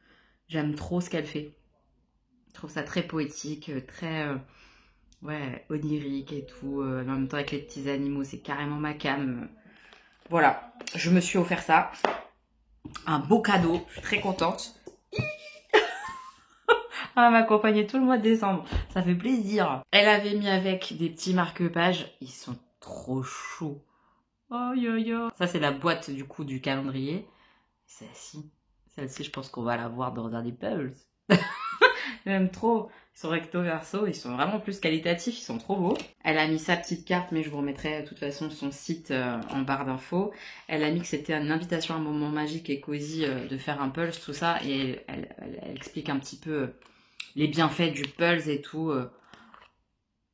J'aime trop ce qu'elle fait. Je trouve ça très poétique, très ouais, onirique et tout. En même temps, avec les petits animaux, c'est carrément ma came. Voilà, je me suis offert ça. Un beau cadeau, je suis très contente. Elle m'a accompagnée tout le mois de décembre, ça fait plaisir. Elle avait mis avec des petits marque-pages, ils sont trop choux. Oh yo yo. Ça c'est la boîte du coup du calendrier. Celle-ci je pense qu'on va la voir dans un des Pulse. J'aime trop. Ils sont recto verso, ils sont vraiment plus qualitatifs, ils sont trop beaux. Elle a mis sa petite carte, mais je vous remettrai de toute façon son site en barre d'infos. Elle a mis que c'était une invitation à un moment magique et cosy de faire un Pulse, tout ça. Et elle explique un petit peu les bienfaits du Pulse et tout. Vous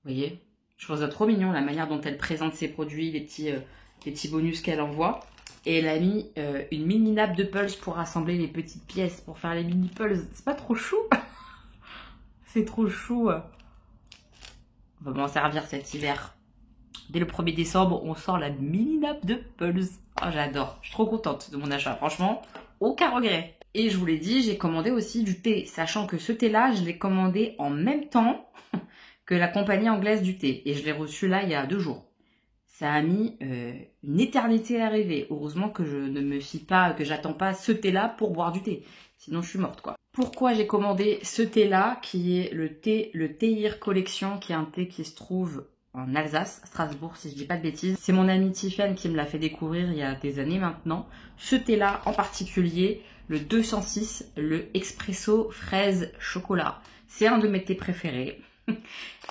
voyez? Je trouve ça trop mignon, la manière dont elle présente ses produits, les petits bonus qu'elle envoie. Et elle a mis une mini nappe de Pulse pour rassembler les petites pièces, pour faire les mini Pulse. C'est pas trop chou? C'est trop chou. On va m'en servir cet hiver. Dès le 1er décembre, on sort la mini nappe de Pulse. Oh, j'adore. Je suis trop contente de mon achat. Franchement, aucun regret. Et je vous l'ai dit, j'ai commandé aussi du thé. Sachant que ce thé-là, je l'ai commandé en même temps que la compagnie anglaise du thé. Et je l'ai reçu là il y a 2 jours. Ça a mis une éternité à arriver. Heureusement que je ne me fie pas, que j'attends pas ce thé-là pour boire du thé. Sinon, je suis morte, quoi. Pourquoi j'ai commandé ce thé-là, qui est le Théir Collection, qui est un thé qui se trouve en Alsace, Strasbourg, si je dis pas de bêtises. C'est mon amie Tiffany qui me l'a fait découvrir il y a des années maintenant. Ce thé-là, en particulier, le 206, le Expresso Fraise Chocolat. C'est un de mes thés préférés.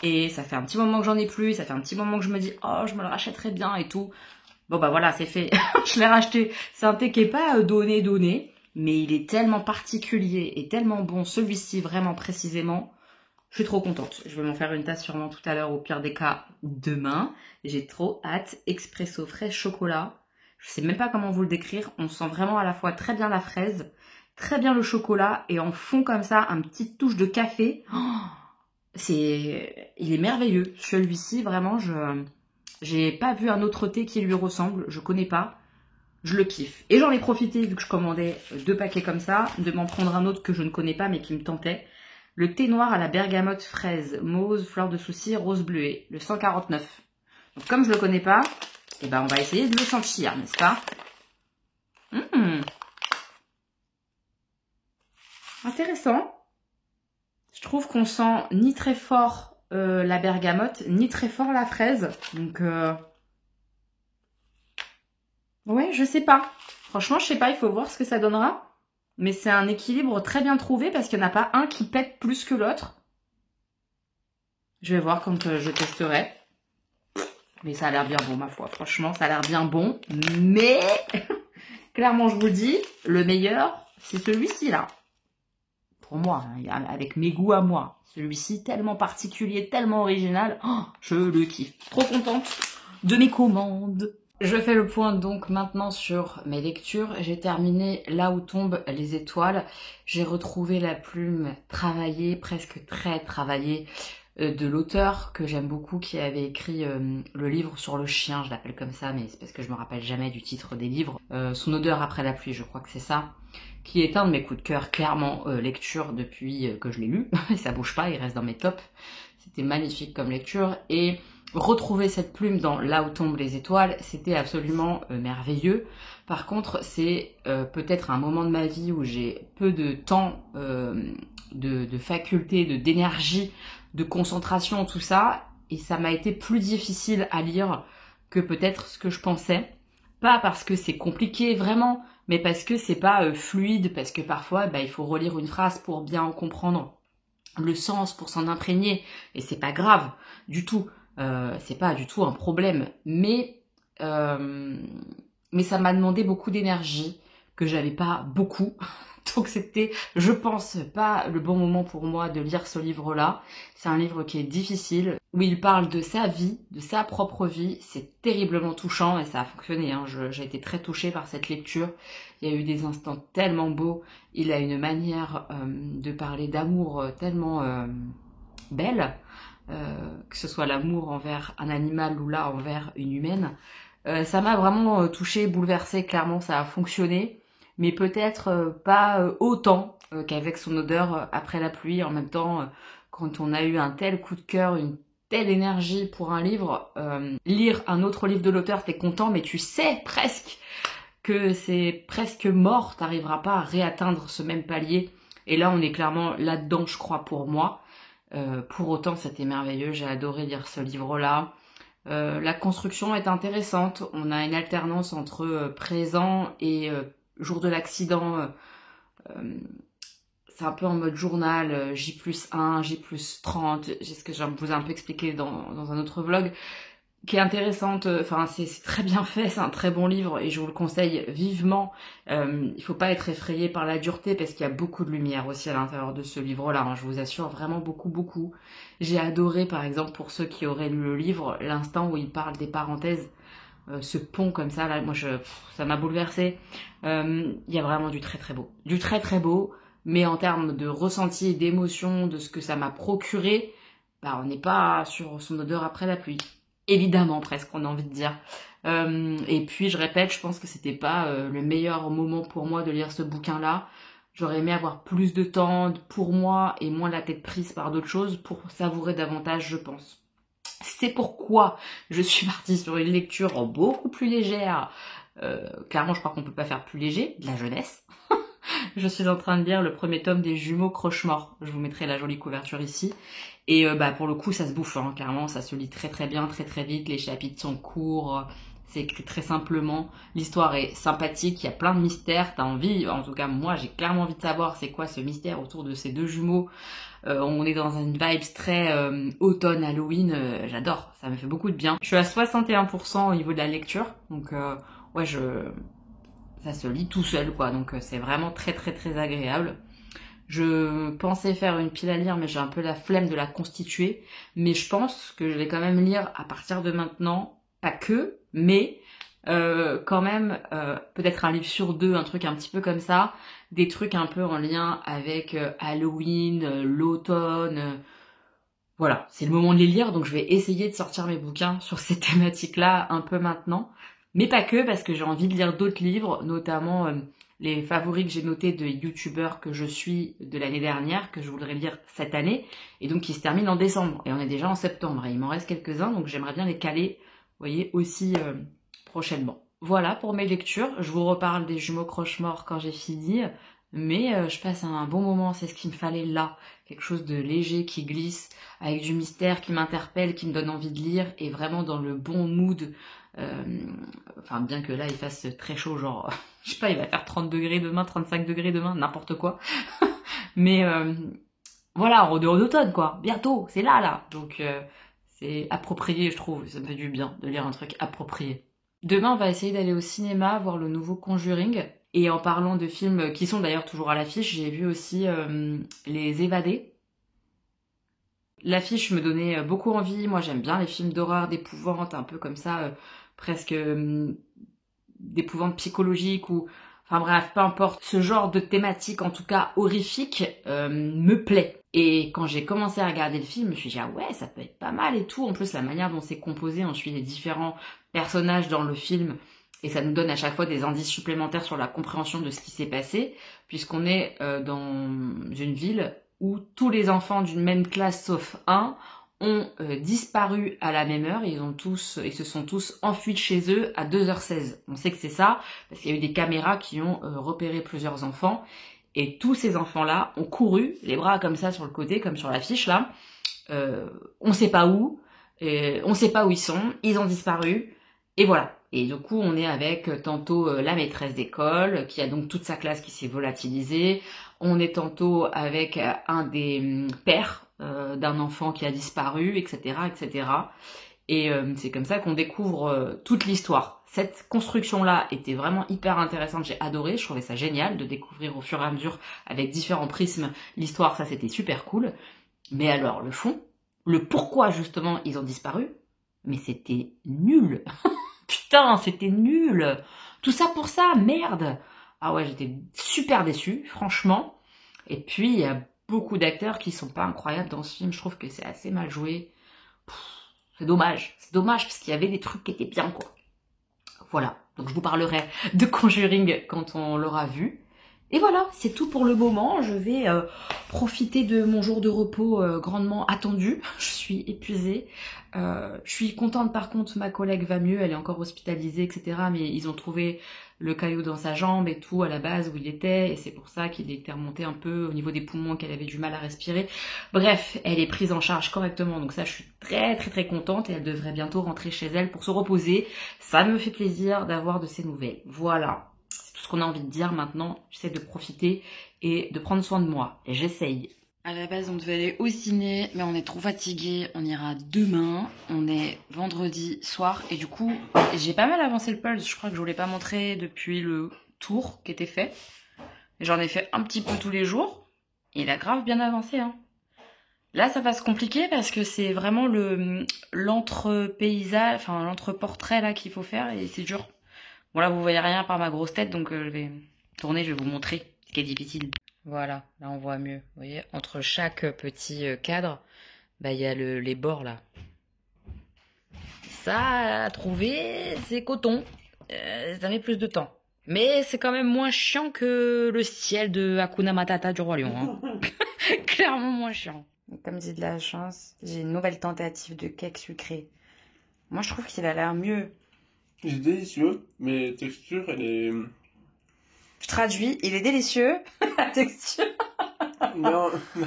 Et ça fait un petit moment que j'en ai plus, ça fait un petit moment que je me dis « Oh, je me le rachèterais bien et tout ». Bon bah voilà, c'est fait. Je l'ai racheté. C'est un thé qui est pas donné. Mais il est tellement particulier et tellement bon, celui-ci vraiment précisément. Je suis trop contente. Je vais m'en faire une tasse sûrement tout à l'heure, au pire des cas demain. J'ai trop hâte. Expresso fraise chocolat. Je sais même pas comment vous le décrire. On sent vraiment à la fois très bien la fraise, très bien le chocolat et en fond comme ça, un petit touche de café. Oh, il est merveilleux. Celui-ci, vraiment, j'ai pas vu un autre thé qui lui ressemble. Je connais pas. Je le kiffe. Et j'en ai profité, vu que je commandais 2 paquets comme ça, de m'en prendre un autre que je ne connais pas, mais qui me tentait. Le thé noir à la bergamote fraise, mauve, fleur de souci, rose bleuet, le 149. Donc comme je le connais pas, eh ben on va essayer de le sentir, n'est-ce pas? Intéressant. Je trouve qu'on sent ni très fort la bergamote, ni très fort la fraise. Donc... ouais, je sais pas. Franchement, je sais pas, il faut voir ce que ça donnera. Mais c'est un équilibre très bien trouvé parce qu'il n'y en a pas un qui pète plus que l'autre. Je vais voir quand je testerai. Mais ça a l'air bien bon, ma foi. Franchement, ça a l'air bien bon. Mais, clairement, je vous le dis, le meilleur, c'est celui-ci, là. Pour moi, hein, avec mes goûts à moi. Celui-ci, tellement particulier, tellement original. Oh, je le kiffe. Trop contente de mes commandes. Je fais le point donc maintenant sur mes lectures. J'ai terminé Là où tombent les étoiles. J'ai retrouvé la plume travaillée, presque très travaillée, de l'auteur que j'aime beaucoup, qui avait écrit le livre sur le chien, je l'appelle comme ça, mais c'est parce que je me rappelle jamais du titre des livres. Son odeur après la pluie, je crois que c'est ça, qui est un de mes coups de cœur, clairement, lecture depuis que je l'ai lu. Ça bouge pas, il reste dans mes tops. C'était magnifique comme lecture, et retrouver cette plume dans Là où tombent les étoiles, c'était absolument merveilleux. Par contre, c'est peut-être un moment de ma vie où j'ai peu de temps, de faculté, d'énergie, de concentration, tout ça, et ça m'a été plus difficile à lire que peut-être ce que je pensais. Pas parce que c'est compliqué vraiment, mais parce que c'est pas fluide, parce que parfois il faut relire une phrase pour bien en comprendre le sens, pour s'en imprégner, et c'est pas grave du tout. C'est pas du tout un problème, mais ça m'a demandé beaucoup d'énergie que j'avais pas beaucoup. Donc c'était, je pense, pas le bon moment pour moi de lire ce livre-là. C'est un livre qui est difficile, où il parle de sa vie, de sa propre vie. C'est terriblement touchant et ça a fonctionné, hein. J'ai été très touchée par cette lecture. Il y a eu des instants tellement beaux. Il a une manière de parler d'amour tellement belle, que ce soit l'amour envers un animal ou là envers une humaine. Ça m'a vraiment touchée, bouleversée, clairement ça a fonctionné, mais peut-être pas autant qu'avec son odeur après la pluie. En même temps, quand on a eu un tel coup de cœur, une telle énergie pour un livre, lire un autre livre de l'auteur, t'es content, mais tu sais presque que c'est presque mort, t'arriveras pas à réatteindre ce même palier. Et là, on est clairement là-dedans, je crois, pour moi. Pour autant, c'était merveilleux, j'ai adoré lire ce livre-là. La construction est intéressante, on a une alternance entre présent et jour de l'accident. C'est un peu en mode journal, J+1, J+30, c'est ce que je vous ai un peu expliqué dans un autre vlog, qui est intéressante. Enfin, c'est très bien fait, c'est un très bon livre et je vous le conseille vivement. Il faut pas être effrayé par la dureté parce qu'il y a beaucoup de lumière aussi à l'intérieur de ce livre-là, hein, je vous assure, vraiment beaucoup, beaucoup. J'ai adoré, par exemple, pour ceux qui auraient lu le livre, l'instant où il parle des parenthèses, ce pont comme ça, là, moi, ça m'a bouleversée. Il y a vraiment du très très beau. Du très très beau, mais en termes de ressenti et d'émotion, de ce que ça m'a procuré, on n'est pas sur son odeur après la pluie. Évidemment, presque, on a envie de dire. Et puis, je répète, je pense que c'était pas le meilleur moment pour moi de lire ce bouquin-là. J'aurais aimé avoir plus de temps pour moi et moins la tête prise par d'autres choses pour savourer davantage, je pense. C'est pourquoi je suis partie sur une lecture beaucoup plus légère. Clairement, je crois qu'on peut pas faire plus léger, de la jeunesse. Je suis en train de lire le premier tome des Jumeaux Croche-Mort. Je vous mettrai la jolie couverture ici. Et pour le coup, ça se bouffe, hein. Clairement, ça se lit très très bien, très très vite. Les chapitres sont courts, c'est écrit très simplement. L'histoire est sympathique, il y a plein de mystères. T'as envie, en tout cas moi, j'ai clairement envie de savoir c'est quoi ce mystère autour de ces deux jumeaux. On est dans une vibe très automne, Halloween. J'adore, ça me fait beaucoup de bien. Je suis à 61% au niveau de la lecture, donc ouais, ça se lit tout seul, quoi. Donc c'est vraiment très très très agréable. Je pensais faire une pile à lire, mais j'ai un peu la flemme de la constituer. Mais je pense que je vais quand même lire à partir de maintenant, pas que, mais quand même peut-être un livre sur deux, un truc un petit peu comme ça, des trucs un peu en lien avec Halloween, l'automne. Voilà, c'est le moment de les lire, donc je vais essayer de sortir mes bouquins sur ces thématiques-là un peu maintenant. Mais pas que, parce que j'ai envie de lire d'autres livres, notamment les favoris que j'ai notés de youtubeurs que je suis de l'année dernière, que je voudrais lire cette année, et donc qui se terminent en décembre. Et on est déjà en septembre, et il m'en reste quelques-uns, donc j'aimerais bien les caler, vous voyez, aussi prochainement. Voilà pour mes lectures, je vous reparle des Jumeaux Croche-Mort quand j'ai fini, mais je passe un bon moment, c'est ce qu'il me fallait là. Quelque chose de léger qui glisse, avec du mystère qui m'interpelle, qui me donne envie de lire, et vraiment dans le bon mood. Enfin, bien que là il fasse très chaud, genre, je sais pas, il va faire 30 degrés demain, 35 degrés demain, n'importe quoi. Mais voilà, on est en automne, quoi. Bientôt, c'est là. Donc c'est approprié, je trouve. Ça me fait du bien de lire un truc approprié. Demain, on va essayer d'aller au cinéma, voir le nouveau Conjuring. Et en parlant de films qui sont d'ailleurs toujours à l'affiche, j'ai vu aussi Les Évadés. L'affiche me donnait beaucoup envie. Moi, j'aime bien les films d'horreur, d'épouvante, un peu comme ça, presque d'épouvante psychologique ou... Enfin bref, peu importe, ce genre de thématique, en tout cas horrifique, me plaît. Et quand j'ai commencé à regarder le film, je me suis dit, ah ouais, ça peut être pas mal et tout. En plus, la manière dont c'est composé, on suit les différents personnages dans le film, et ça nous donne à chaque fois des indices supplémentaires sur la compréhension de ce qui s'est passé, puisqu'on est dans une ville où tous les enfants d'une même classe, sauf un, ont disparu à la même heure. Ils se sont tous enfuis de chez eux à 2h16. On sait que c'est ça, parce qu'il y a eu des caméras qui ont repéré plusieurs enfants. Et tous ces enfants-là ont couru, les bras comme ça sur le côté, comme sur l'affiche là. On sait pas où, on sait pas où ils sont, ils ont disparu, et voilà. Et du coup, on est avec tantôt la maîtresse d'école, qui a donc toute sa classe qui s'est volatilisée. On est tantôt avec un des pères d'un enfant qui a disparu, etc., etc. Et c'est comme ça qu'on découvre toute l'histoire. Cette construction-là était vraiment hyper intéressante, j'ai adoré, je trouvais ça génial de découvrir au fur et à mesure avec différents prismes l'histoire, ça c'était super cool. Mais alors le fond, le pourquoi justement ils ont disparu, mais c'était nul. Putain, c'était nul. Tout ça pour ça, merde. Ah ouais, j'étais super déçue, franchement. Et puis il y a beaucoup d'acteurs qui sont pas incroyables dans ce film, je trouve que c'est assez mal joué. C'est dommage parce qu'il y avait des trucs qui étaient bien quoi. Voilà, donc je vous parlerai de Conjuring quand on l'aura vu. Et voilà, c'est tout pour le moment. Je vais profiter de mon jour de repos grandement attendu. Je suis épuisée. Je suis contente par contre, ma collègue va mieux, elle est encore hospitalisée, etc. Mais ils ont trouvé le caillot dans sa jambe et tout à la base où il était. Et c'est pour ça qu'il était remonté un peu au niveau des poumons, qu'elle avait du mal à respirer. Bref, elle est prise en charge correctement. Donc ça, je suis très très très contente et elle devrait bientôt rentrer chez elle pour se reposer. Ça me fait plaisir d'avoir de ces nouvelles. Voilà. C'est tout ce qu'on a envie de dire maintenant. J'essaie de profiter et de prendre soin de moi. Et j'essaye. À la base, on devait aller au ciné, mais on est trop fatigué. On ira demain. On est vendredi soir. Et du coup, j'ai pas mal avancé le pulse. Je crois que je vous l'ai pas montré depuis le tour qui était fait. J'en ai fait un petit peu tous les jours. Et il a grave bien avancé, hein. Là, ça va se compliquer parce que c'est vraiment l'entre-paysage, enfin l'entre-portrait là qu'il faut faire et c'est dur. Bon là, vous voyez rien par ma grosse tête, donc je vais tourner, je vais vous montrer ce qui est difficile. Voilà, là on voit mieux. Vous voyez, entre chaque petit cadre, bah il y a les bords là. Ça, à trouver, c'est coton. Ça met plus de temps. Mais c'est quand même moins chiant que le ciel de Hakuna Matata du Roi Lion. Hein. Clairement moins chiant. Comme j'ai de la chance, j'ai une nouvelle tentative de cake sucré. Moi, je trouve qu'il a l'air mieux. Il est délicieux, mais la texture, elle est... Je traduis, il est délicieux. La texture. Non, mais...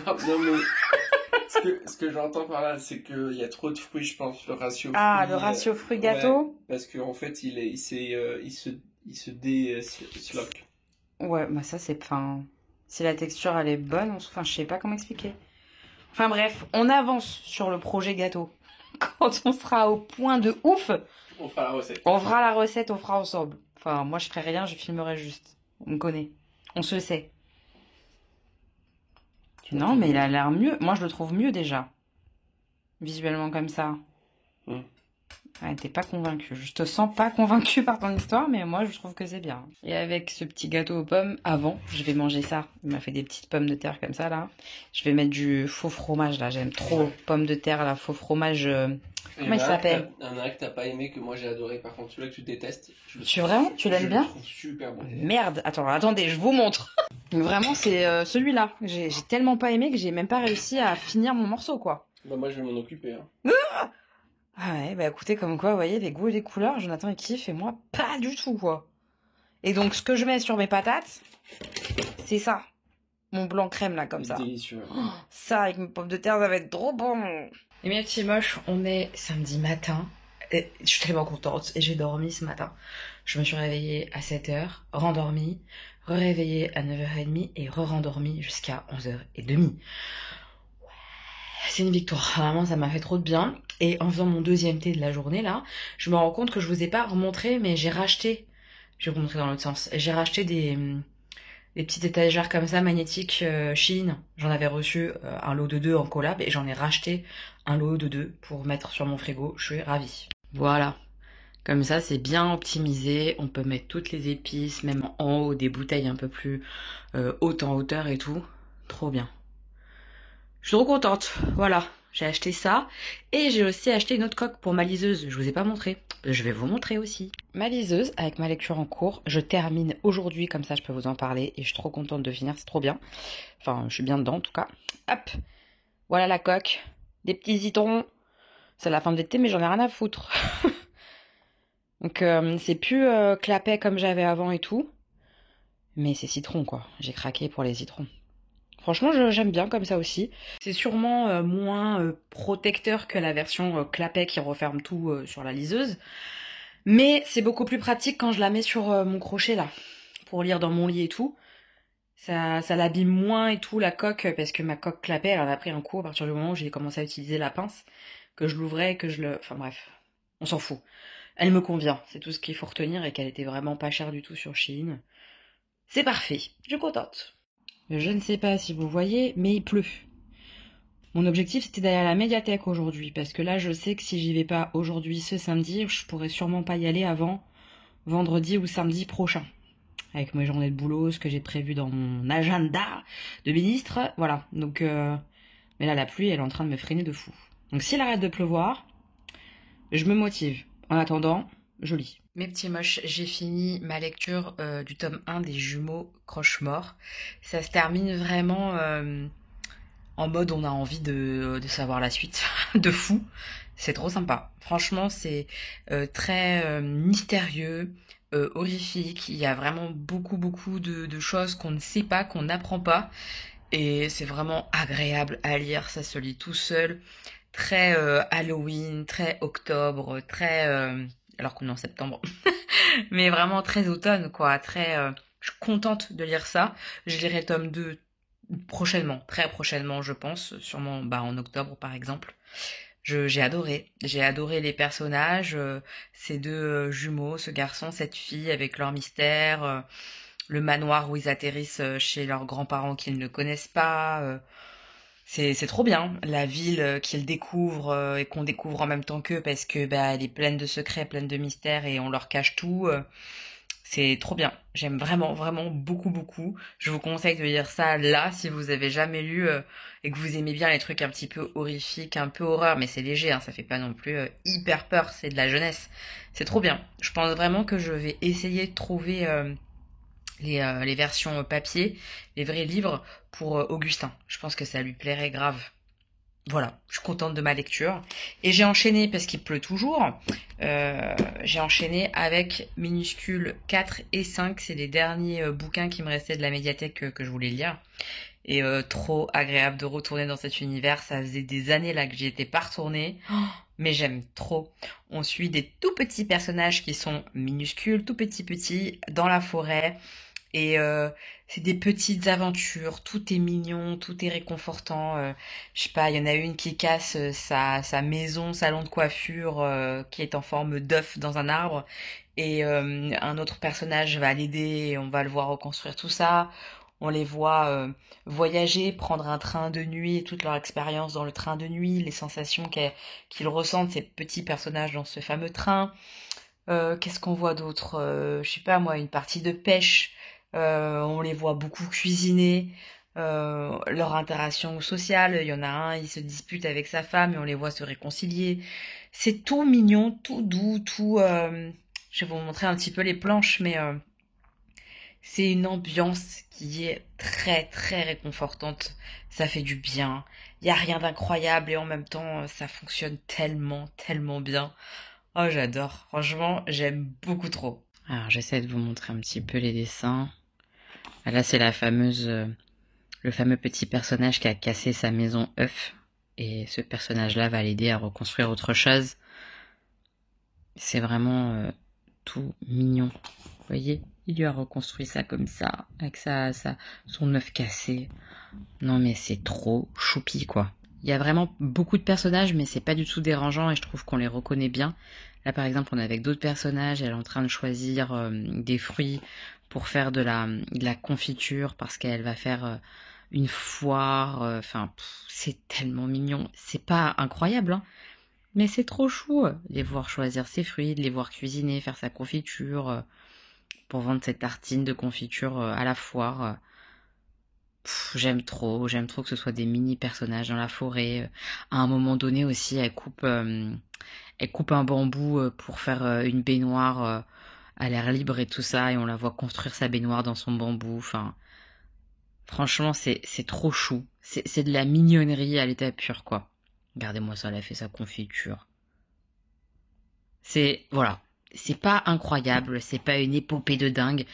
Ce que j'entends par là, c'est qu'il y a trop de fruits, je pense, le ratio Ah, fruits, le ratio fruit-gâteau. Ouais, parce qu'en fait, il se désloque. Ouais, bah ça, c'est... Enfin, si la texture, elle est bonne, enfin, je sais pas comment expliquer. Enfin bref, on avance sur le projet gâteau. Quand on sera au point de ouf, on fera la recette. On fera la recette, on fera ensemble. Enfin, moi je ferai rien, je filmerai juste. On me connaît. On se sait. Non, mais il a l'air mieux. Moi je le trouve mieux déjà. Visuellement comme ça. Ouais, t'es pas convaincu. Je te sens pas convaincu par ton histoire, mais moi je trouve que c'est bien. Et avec ce petit gâteau aux pommes, avant, je vais manger ça. Il m'a fait des petites pommes de terre comme ça là. Je vais mettre du faux fromage là. J'aime trop pommes de terre là, faux fromage. Comment il s'appelle? Il y en a un que t'as pas aimé que moi j'ai adoré. Par contre, celui-là que tu détestes. Tu vraiment? Tu l'aimes bien? Je le trouve super bon. Merde. Attendez, je vous montre. Vraiment, c'est celui-là. J'ai tellement pas aimé que j'ai même pas réussi à finir mon morceau quoi. Bah moi je vais m'en occuper. Hein. Ah ouais, bah écoutez, comme quoi, vous voyez, les goûts et les couleurs, Jonathan il kiffe et moi, pas du tout, quoi. Et donc, ce que je mets sur mes patates, c'est ça. Mon blanc crème, là, comme ça. C'est délicieux. Oh, ça, avec mes pommes de terre, ça va être trop bon. Et mes petits moches, on est samedi matin. Et je suis tellement contente. Et j'ai dormi ce matin. Je me suis réveillée à 7h, rendormie, réveillée à 9h30 et rendormie jusqu'à 11h30. C'est une victoire, vraiment ça m'a fait trop de bien. Et en faisant mon deuxième thé de la journée là, je me rends compte que je vous ai pas remontré, mais j'ai racheté, je vais vous montrer dans l'autre sens, j'ai racheté des petites étagères comme ça magnétiques Shein. J'en avais reçu un lot de 2 en collab et j'en ai racheté un lot de 2 pour mettre sur mon frigo, je suis ravie. Voilà, Comme ça, c'est bien optimisé. On peut mettre toutes les épices, même en haut, des bouteilles un peu plus hautes en hauteur et tout. Trop bien. Je suis trop contente. Voilà, j'ai acheté ça. Et j'ai aussi acheté une autre coque pour ma liseuse. Je vous ai pas montré. Je vais vous montrer aussi. Ma liseuse, avec ma lecture en cours, je termine aujourd'hui, comme ça je peux vous en parler. Et je suis trop contente de finir, c'est trop bien. Enfin, je suis bien dedans en tout cas. Hop, voilà la coque. Des petits citrons. C'est la fin de l'été, mais j'en ai rien à foutre. Donc c'est plus clapet comme j'avais avant et tout. Mais c'est citron quoi. J'ai craqué pour les citrons. Franchement, j'aime bien comme ça aussi. C'est sûrement moins protecteur que la version clapet qui referme tout sur la liseuse. Mais c'est beaucoup plus pratique quand je la mets sur mon crochet là. Pour lire dans mon lit et tout. Ça l'abîme moins et tout la coque. Parce que ma coque clapet, elle en a pris un coup à partir du moment où j'ai commencé à utiliser la pince. Que je l'ouvrais, que je le... Enfin bref, on s'en fout. Elle me convient, c'est tout ce qu'il faut retenir et qu'elle était vraiment pas chère du tout sur Shein. C'est parfait, je suis contente. Je ne sais pas si vous voyez, mais il pleut. Mon objectif c'était d'aller à la médiathèque aujourd'hui, parce que là je sais que si j'y vais pas aujourd'hui ce samedi, je pourrais sûrement pas y aller avant vendredi ou samedi prochain. Avec mes journées de boulot, ce que j'ai prévu dans mon agenda de ministre, voilà. Donc, mais là la pluie elle est en train de me freiner de fou. Donc s'il arrête de pleuvoir, je me motive. En attendant, je lis. Mes petits moches, j'ai fini ma lecture du tome 1 des Jumeaux Croche-Mort. Ça se termine vraiment en mode on a envie de savoir la suite. De fou. C'est trop sympa. Franchement, c'est très mystérieux, horrifique. Il y a vraiment beaucoup de choses qu'on ne sait pas, qu'on n'apprend pas. Et c'est vraiment agréable à lire. Ça se lit tout seul. Très Halloween, très octobre, très... alors qu'on est en septembre. Mais vraiment très automne, quoi. Très... je suis contente de lire ça. Je lirai le tome 2 prochainement, très prochainement, je pense. Sûrement en octobre, par exemple. J'ai adoré. J'ai adoré les personnages. Ces deux jumeaux, ce garçon, cette fille, avec leur mystère. Le manoir où ils atterrissent chez leurs grands-parents qu'ils ne connaissent pas. C'est trop bien, la ville qu'ils découvrent et qu'on découvre en même temps qu'eux parce que elle est pleine de secrets, pleine de mystères et on leur cache tout. C'est trop bien. J'aime vraiment beaucoup. Je vous conseille de lire ça là si vous avez jamais lu et que vous aimez bien les trucs un petit peu horrifiques, un peu horreur, mais c'est léger, hein, ça fait pas non plus hyper peur, c'est de la jeunesse. C'est trop bien. Je pense vraiment que je vais essayer de trouver les versions papier, les vrais livres pour Augustin. Je pense que ça lui plairait grave. Voilà, je suis contente de ma lecture. Et j'ai enchaîné, parce qu'il pleut toujours, j'ai enchaîné avec Minuscule 4 et 5. C'est les derniers bouquins qui me restaient de la médiathèque que je voulais lire. Et trop agréable de retourner dans cet univers. Ça faisait des années là que j'y étais pas retournée. Mais j'aime trop. On suit des tout petits personnages qui sont minuscules, tout petits, dans la forêt. Et c'est des petites aventures, tout est mignon, tout est réconfortant. Je sais pas, il y en a une qui casse sa maison, salon de coiffure, qui est en forme d'œuf dans un arbre. Et un autre personnage va l'aider et on va le voir reconstruire tout ça. On les voit voyager, prendre un train de nuit, toute leur expérience dans le train de nuit, les sensations qu'ils ressentent, ces petits personnages dans ce fameux train. Qu'est-ce qu'on voit d'autre? Je sais pas moi, une partie de pêche. On les voit beaucoup cuisiner, leur interaction sociale. Il y en a un, il se dispute avec sa femme et on les voit se réconcilier. C'est tout mignon, tout doux, tout... je vais vous montrer un petit peu les planches, mais c'est une ambiance qui est très réconfortante. Ça fait du bien. Il n'y a rien d'incroyable et en même temps, ça fonctionne tellement bien. Oh, j'adore. Franchement, j'aime beaucoup trop. Alors, j'essaie de vous montrer un petit peu les dessins. Là, c'est le fameux petit personnage qui a cassé sa maison œuf. Et ce personnage-là va l'aider à reconstruire autre chose. C'est vraiment tout mignon. Vous voyez, il lui a reconstruit ça comme ça, avec son œuf cassé. Non, mais c'est trop choupi, quoi. Il y a vraiment beaucoup de personnages, mais c'est pas du tout dérangeant et je trouve qu'on les reconnaît bien. Là, par exemple, on est avec d'autres personnages. Elle est en train de choisir des fruits pour faire de la confiture parce qu'elle va faire une foire. Enfin, c'est tellement mignon. C'est pas incroyable, hein, Mais c'est trop chou, de les voir choisir ses fruits, de les voir cuisiner, faire sa confiture, pour vendre ses tartines de confiture à la foire. J'aime trop que ce soit des mini personnages dans la forêt. À un moment donné aussi, elle coupe un bambou pour faire une baignoire à l'air libre et tout ça, et on la voit construire sa baignoire dans son bambou. Enfin, franchement, c'est trop chou. C'est de la mignonnerie à l'état pur, quoi. Regardez-moi ça, elle a fait sa confiture. Voilà. C'est pas incroyable, c'est pas une épopée de dingue,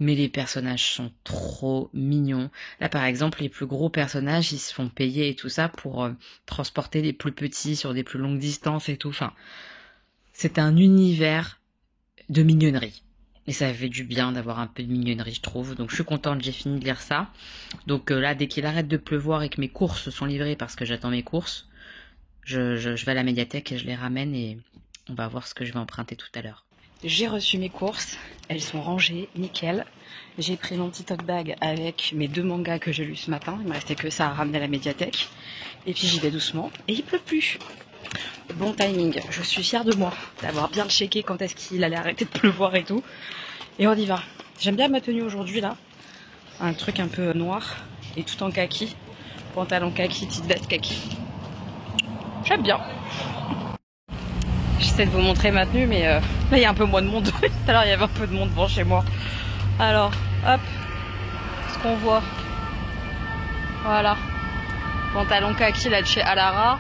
mais les personnages sont trop mignons. Là, par exemple, les plus gros personnages, ils se font payer et tout ça pour transporter les plus petits sur des plus longues distances et tout. Enfin, c'est un univers de mignonnerie. Et ça fait du bien d'avoir un peu de mignonnerie, je trouve. Donc, je suis contente, j'ai fini de lire ça. Donc là, dès qu'il arrête de pleuvoir et que mes courses sont livrées parce que j'attends mes courses, je vais à la médiathèque et je les ramène et on va voir ce que je vais emprunter tout à l'heure. J'ai reçu mes courses, elles sont rangées, nickel. J'ai pris mon petit tote bag avec mes 2 mangas que j'ai lus ce matin. Il me restait que ça à ramener à la médiathèque. Et puis j'y vais doucement. Et il pleut plus. Bon timing. Je suis fière de moi d'avoir bien checké quand est-ce qu'il allait arrêter de pleuvoir et tout. Et on y va. J'aime bien ma tenue aujourd'hui là. Un truc un peu noir et tout en kaki. Pantalon kaki, petite veste kaki. J'aime bien. J'essaie de vous montrer ma tenue, mais là il y a un peu moins de monde. Tout à l'heure il y avait un peu de monde devant chez moi. Alors, hop, ce qu'on voit. Voilà. Pantalon kaki là de chez Alara.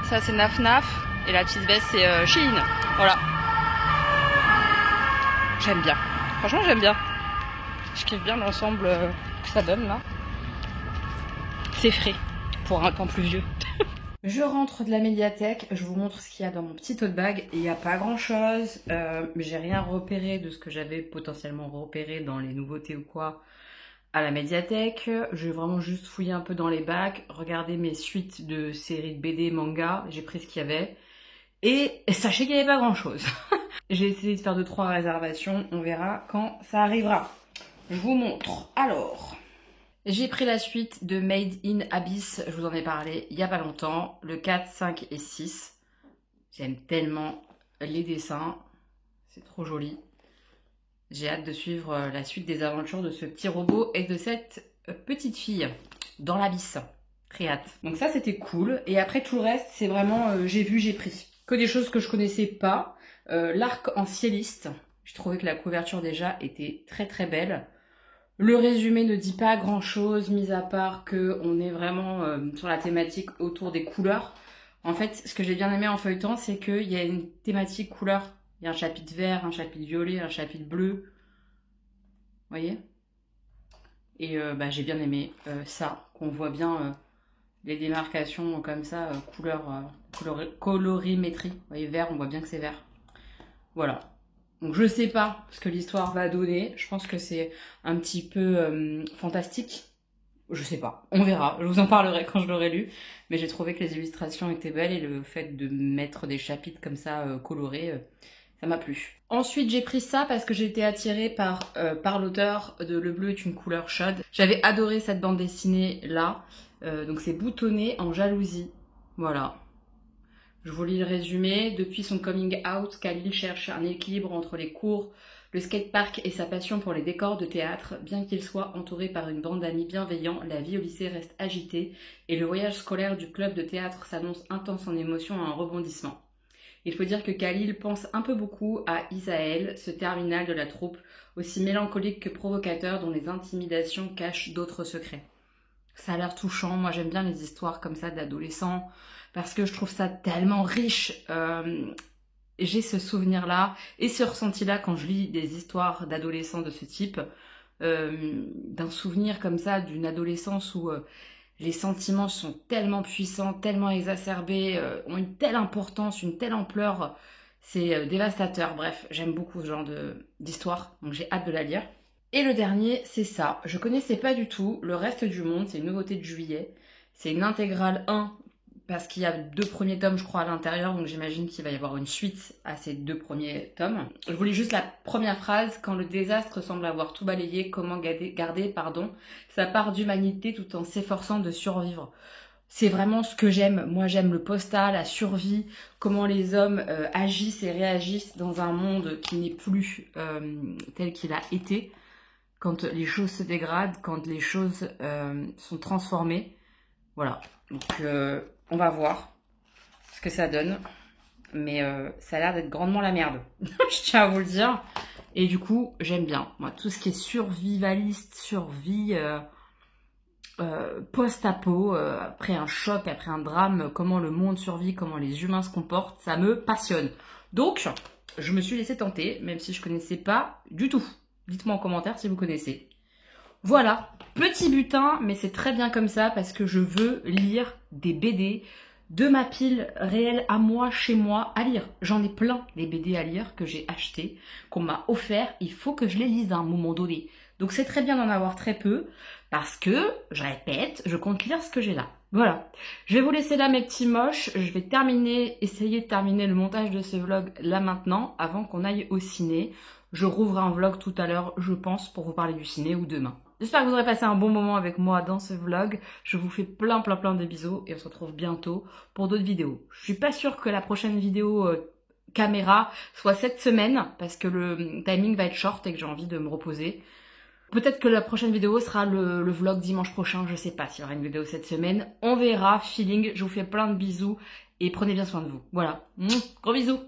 Ça c'est Naf Naf. Et la petite veste c'est Shein. Voilà. J'aime bien. Franchement j'aime bien. Je kiffe bien l'ensemble que ça donne là. C'est frais pour un temps pluvieux. Je rentre de la médiathèque, je vous montre ce qu'il y a dans mon petit tote bag. Il n'y a pas grand chose, j'ai rien repéré de ce que j'avais potentiellement repéré dans les nouveautés ou quoi à la médiathèque. Je vais vraiment juste fouiller un peu dans les bacs, regarder mes suites de séries de BD, manga, j'ai pris ce qu'il y avait. Et sachez qu'il n'y avait pas grand chose. J'ai essayé de faire 2-3 réservations, on verra quand ça arrivera. Je vous montre. Alors... j'ai pris la suite de Made in Abyss, je vous en ai parlé il n'y a pas longtemps, le 4, 5 et 6. J'aime tellement les dessins, c'est trop joli. J'ai hâte de suivre la suite des aventures de ce petit robot et de cette petite fille dans l'abysse. Très hâte. Donc ça c'était cool, et après tout le reste c'est vraiment j'ai vu, j'ai pris. Que des choses que je connaissais pas. L'arc en cieliste, j'ai trouvé que la couverture déjà était très très belle. Le résumé ne dit pas grand chose, mis à part qu'on est vraiment sur la thématique autour des couleurs. En fait, ce que j'ai bien aimé en feuilletant, c'est qu'il y a une thématique couleur. Il y a un chapitre vert, un chapitre violet, un chapitre bleu. Vous voyez? Et j'ai bien aimé ça, qu'on voit bien les démarcations comme ça, colorimétrie. Vous voyez, vert, on voit bien que c'est vert. Voilà. Donc je sais pas ce que l'histoire va donner, je pense que c'est un petit peu fantastique, je sais pas, on verra, je vous en parlerai quand je l'aurai lu, mais j'ai trouvé que les illustrations étaient belles et le fait de mettre des chapitres comme ça colorés, ça m'a plu. Ensuite j'ai pris ça parce que j'ai été attirée par l'auteur de Le bleu est une couleur chaude. J'avais adoré cette bande dessinée là, donc c'est boutonné en jalousie, voilà. Je vous lis le résumé. Depuis son coming out, Khalil cherche un équilibre entre les cours, le skatepark et sa passion pour les décors de théâtre. Bien qu'il soit entouré par une bande d'amis bienveillants, la vie au lycée reste agitée et le voyage scolaire du club de théâtre s'annonce intense en émotion à un rebondissement. Il faut dire que Khalil pense un peu beaucoup à Isaël, ce terminal de la troupe, aussi mélancolique que provocateur dont les intimidations cachent d'autres secrets. Ça a l'air touchant, moi j'aime bien les histoires comme ça d'adolescents, parce que je trouve ça tellement riche. J'ai ce souvenir-là et ce ressenti-là quand je lis des histoires d'adolescents de ce type, d'un souvenir comme ça, d'une adolescence où les sentiments sont tellement puissants, tellement exacerbés, ont une telle importance, une telle ampleur, c'est dévastateur. Bref, j'aime beaucoup ce genre d'histoire, donc j'ai hâte de la lire. Et le dernier, c'est ça. Je connaissais pas du tout Le reste du monde, c'est une nouveauté de juillet. C'est une intégrale 1, parce qu'il y a 2 premiers tomes, je crois, à l'intérieur, donc j'imagine qu'il va y avoir une suite à ces 2 premiers tomes. Je vous lis juste la première phrase. Quand le désastre semble avoir tout balayé, comment garder sa part d'humanité tout en s'efforçant de survivre. c'est vraiment ce que j'aime. Moi, j'aime le posta, la survie, comment les hommes agissent et réagissent dans un monde qui n'est plus tel qu'il a été. Quand les choses se dégradent, quand les choses sont transformées. Voilà. Donc, on va voir ce que ça donne. Mais ça a l'air d'être grandement la merde. Je tiens à vous le dire. Et du coup, j'aime bien. Moi, tout ce qui est survivaliste, survie... post-apo, après un choc, après un drame, comment le monde survit, comment les humains se comportent, ça me passionne. Donc, je me suis laissée tenter, même si je connaissais pas du tout. Dites-moi en commentaire si vous connaissez. Voilà, petit butin, mais c'est très bien comme ça parce que je veux lire des BD de ma pile réelle à moi, chez moi, à lire. J'en ai plein, des BD à lire que j'ai achetés, qu'on m'a offert. Il faut que je les lise à un moment donné. Donc c'est très bien d'en avoir très peu parce que, je répète, je compte lire ce que j'ai là. Voilà. Je vais vous laisser là mes petits moches. Je vais essayer de terminer le montage de ce vlog là maintenant avant qu'on aille au ciné. Je rouvre un vlog tout à l'heure, je pense, pour vous parler du ciné ou demain. J'espère que vous aurez passé un bon moment avec moi dans ce vlog. Je vous fais plein de bisous et on se retrouve bientôt pour d'autres vidéos. Je suis pas sûre que la prochaine vidéo caméra soit cette semaine parce que le timing va être short et que j'ai envie de me reposer. Peut-être que la prochaine vidéo sera le vlog dimanche prochain, je sais pas s'il y aura une vidéo cette semaine. On verra, feeling, je vous fais plein de bisous et prenez bien soin de vous. Voilà, gros bisous.